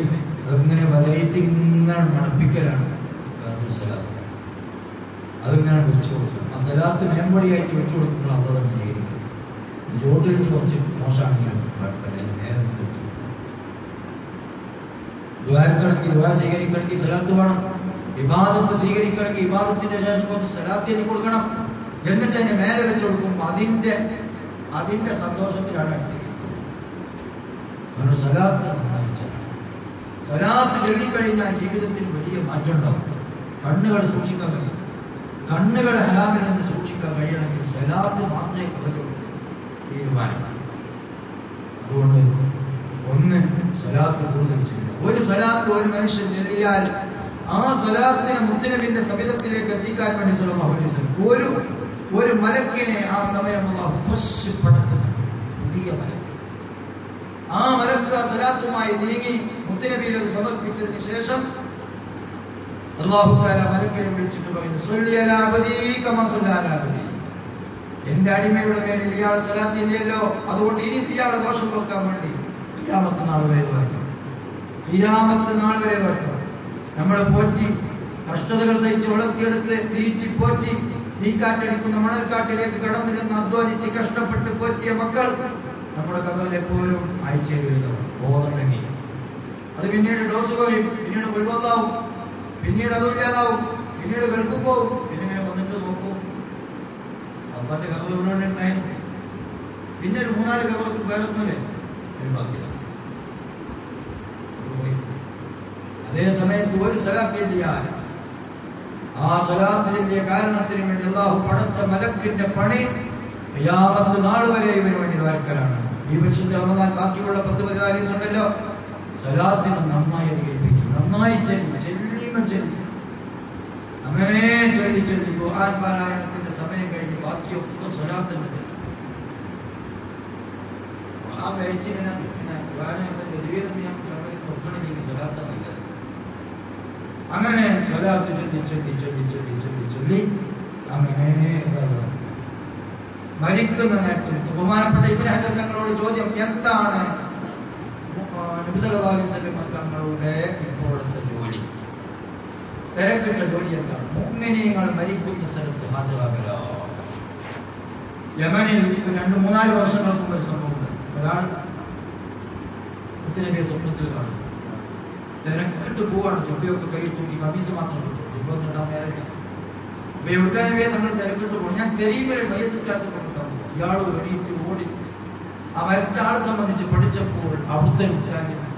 അതിങ്ങനെ വലയിട്ട് ഇങ്ങനെ മണപ്പിക്കലാണ് സലാത്ത്. അതിങ്ങനെ വെച്ചു കൊടുക്കും. ആ സലാത്ത് മേമ്പടിയായിട്ട് വെച്ചു കൊടുക്കുമ്പോൾ അതത് സ്വീകരിക്കും. ജോട്ടിൽ കുറച്ച് മോശമാണെങ്കിലും നേരെ ദ്വാരക്കണമെങ്കിൽ ദ്വാര സ്വീകരിക്കണമെങ്കിൽ സലാത്ത് വേണം. ഇബാദത്ത് സ്വീകരിക്കണമെങ്കിൽ ഇബാദത്തിന്റെ ശേഷം കുറച്ച് സലാത്ത് എഴുതി കൊടുക്കണം. എന്നിട്ട് അതിന്റെ മേലെ വെച്ച് കൊടുക്കുമ്പോൾ അതിന്റെ സന്തോഷത്തിലാണ് അടിച്ചിരിക്കുന്നത്. സലാത്ത് ചൊല്ലിക്കഴിഞ്ഞാൽ ജീവിതത്തിൽ വലിയ മാറ്റം ഉണ്ടാവും. കണ്ണുകൾ സൂക്ഷിക്കാൻ കഴിയും. കണ്ണുകൾ ഹറാമിൽ നിന്ന് സൂക്ഷിക്കാൻ കഴിയണമെങ്കിൽ സലാത്ത് മാത്രമേ കവചുള്ളൂ. തീരുമാനമാണ്. അതുകൊണ്ട് ഒന്ന് സലാത്ത് കൂടുതൽ ചെയ്യുക. ഒരു സലാത്ത് ഒരു മനുഷ്യൻ ചൊല്ലിയാൽ ആ സലാത്തിനെ മുത്തനബിന്റെ സവിധത്തിലേക്ക് എത്തിക്കാൻ വേണ്ടി സല്ലല്ലാഹു അലൈഹി വസല്ലം ഒരു മലക്കിനെ ആ സമയം പുതിയ മലക്ക്, ആ മലക്ക് ആ സലാത്തുമായി നീങ്ങി മുത്തനബിയിൽ അത് സമർപ്പിച്ചതിന് ശേഷം അല്ലാഹു തആല മലക്കിനെ വിളിച്ചിട്ട് പറയുന്നു, സ്വല്ലി അലാ അബ്ദീ കമാ സ്വല്ലി അലാ അബ്ദീ. എന്റെ അടിമയുടെ മേലിൽ ഇയാൾ സലാത്ത് ചെയ്യല്ലോ, അതുകൊണ്ട് ഇനി ഇയാളെ ദോഷം വെക്കാൻ വേണ്ടി ഖിയാമത്ത് നാൾ വരെ വയ്ക്കണം. ഖിയാമത്ത് നാൾ വരെ വയ്ക്കണം. നമ്മളെ പോറ്റി കഷ്ടതകൾ സഹിച്ച് വളർത്തിയെടുത്ത് തീറ്റി പോറ്റി നീക്കാറ്റടിക്കുന്ന മണൽക്കാട്ടിലേക്ക് കടന്നിരുന്ന് അധ്വാനിച്ച് കഷ്ടപ്പെട്ട് പോറ്റിയ മക്കൾ നമ്മുടെ കബറിൽ എപ്പോഴും ആഴ്ചയിൽ എഴുതണം. ബോധമുണ്ടെങ്കിൽ അത് പിന്നീട് ഡോസ് കുറയും, പിന്നീട് മുഴുവന്നാവും, പിന്നീട് അതില്ലാതാവും, പിന്നീട് ഗൾഫിൽ പോവും. പിന്നെ വന്നിട്ട് നോക്കും അപ്പാന്റെ കബർ ഇവിടെ ഉണ്ടായിരുന്നു. പിന്നെ ഒരു 3-4 കബർക്ക് വേറൊന്നുമില്ലേ ബാക്കിയില്ല. അതേ സമയത്ത് ഒരു സലാത്ത് ചൊല്ലിയാൽ ആ സലാത്ത് ചൊല്ലിയ കാരണത്തിന് വേണ്ടി അല്ലാഹു പടച്ച മലക്കിന്റെ പണി ഖിയാമത്ത് നാൾ വരെ ഇവന് വേണ്ടി വരക്കലാണ്. ഈ വിശുദ്ധ റമദാൻ ബാക്കിയുള്ള 10-14 ദിവസം ഉണ്ടല്ലോ, സലാത്തിനെ നന്നായി അധികരിപ്പിക്കും. നന്നായി ചെല്ലി അങ്ങനെ ചൊല്ലി ഖുർആൻ പാരായണത്തിന്റെ സമയം കഴിഞ്ഞ് ബാക്കിയൊക്കെ സ്വലാത്തുണ്ട്. ആ കഴിച്ചിങ്ങനെ സ്വലാത്തല്ല. അങ്ങനെ സ്വലാത്ത് ചൊല്ലി അങ്ങനെ മരിക്കുന്ന നേരത്തിൽ ബഹുമാനപ്പെട്ട ഇബ്നു ഹജർ തങ്ങളോട് ചോദ്യം, എന്താണ് നബി സല്ലല്ലാഹു അലൈഹി വസല്ലം തങ്ങളുടെ ഇപ്പോഴത്തെ ജോലി? തിരക്കിട്ട ജോലി എന്താണ്? മുഅ്മിനീങ്ങൾ മരിക്കുന്ന സ്ഥലത്ത് ഹാജരാകല. യമനിൽ 2-3-4 വർഷങ്ങൾക്ക് മുമ്പ് സംഭവമുണ്ട്. ഒരാൾ മുത്തുനബിയെ സ്വപ്നത്തിൽ കാണും. തിരക്കിട്ട് പോവാണ്. ജൊബിയൊക്കെ കൈ തൂക്കി കമീസ് മാത്രം ജൊബിണ്ടാൻ നേരെ ഉപയോഗിക്കാനവേ നമ്മൾ തിരക്കിട്ട് പോകും. ഞാൻ തെരീവരെ മയ്യത്ത് സ്ഥലത്ത് കൊണ്ടുണ്ടാകും. ഇയാൾ എണീറ്റ് ഓടി ആ മരിച്ച ആളെ സംബന്ധിച്ച് പഠിച്ചപ്പോൾ അവിടുത്തെ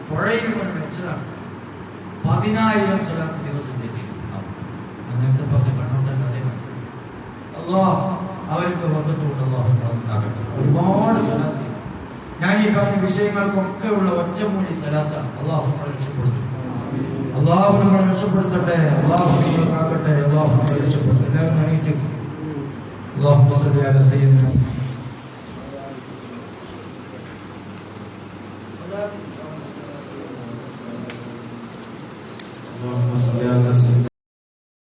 പുഴയിൽ കൊണ്ട് മരിച്ചതാണ്. 10,000 സ്വലാത്ത് ദിവസം തെറ്റി. അങ്ങനത്തെ പറഞ്ഞ കണ്ണോട്ട കഥയാണ്. അല്ലാഹ് അവർക്ക് വന്നിട്ടുണ്ടല്ലോ. ഞാൻ ഈ പറഞ്ഞ വിഷയങ്ങൾക്കൊക്കെ ഉള്ള ഒറ്റമൂലി സലാത്താണ്. അള്ളാഹു നമ്മളെ രക്ഷപ്പെടുത്തും. അള്ളാഹു നമ്മളെ രക്ഷപ്പെടുത്തട്ടെ. അള്ളാഹു കാക്കട്ടെ. അള്ളാഹു നമ്മളെ രക്ഷപ്പെടുത്തും. എല്ലാവരും എണീറ്റ് അള്ളാഹു സ്വല്ലി അലാ സയ്യിദിനാ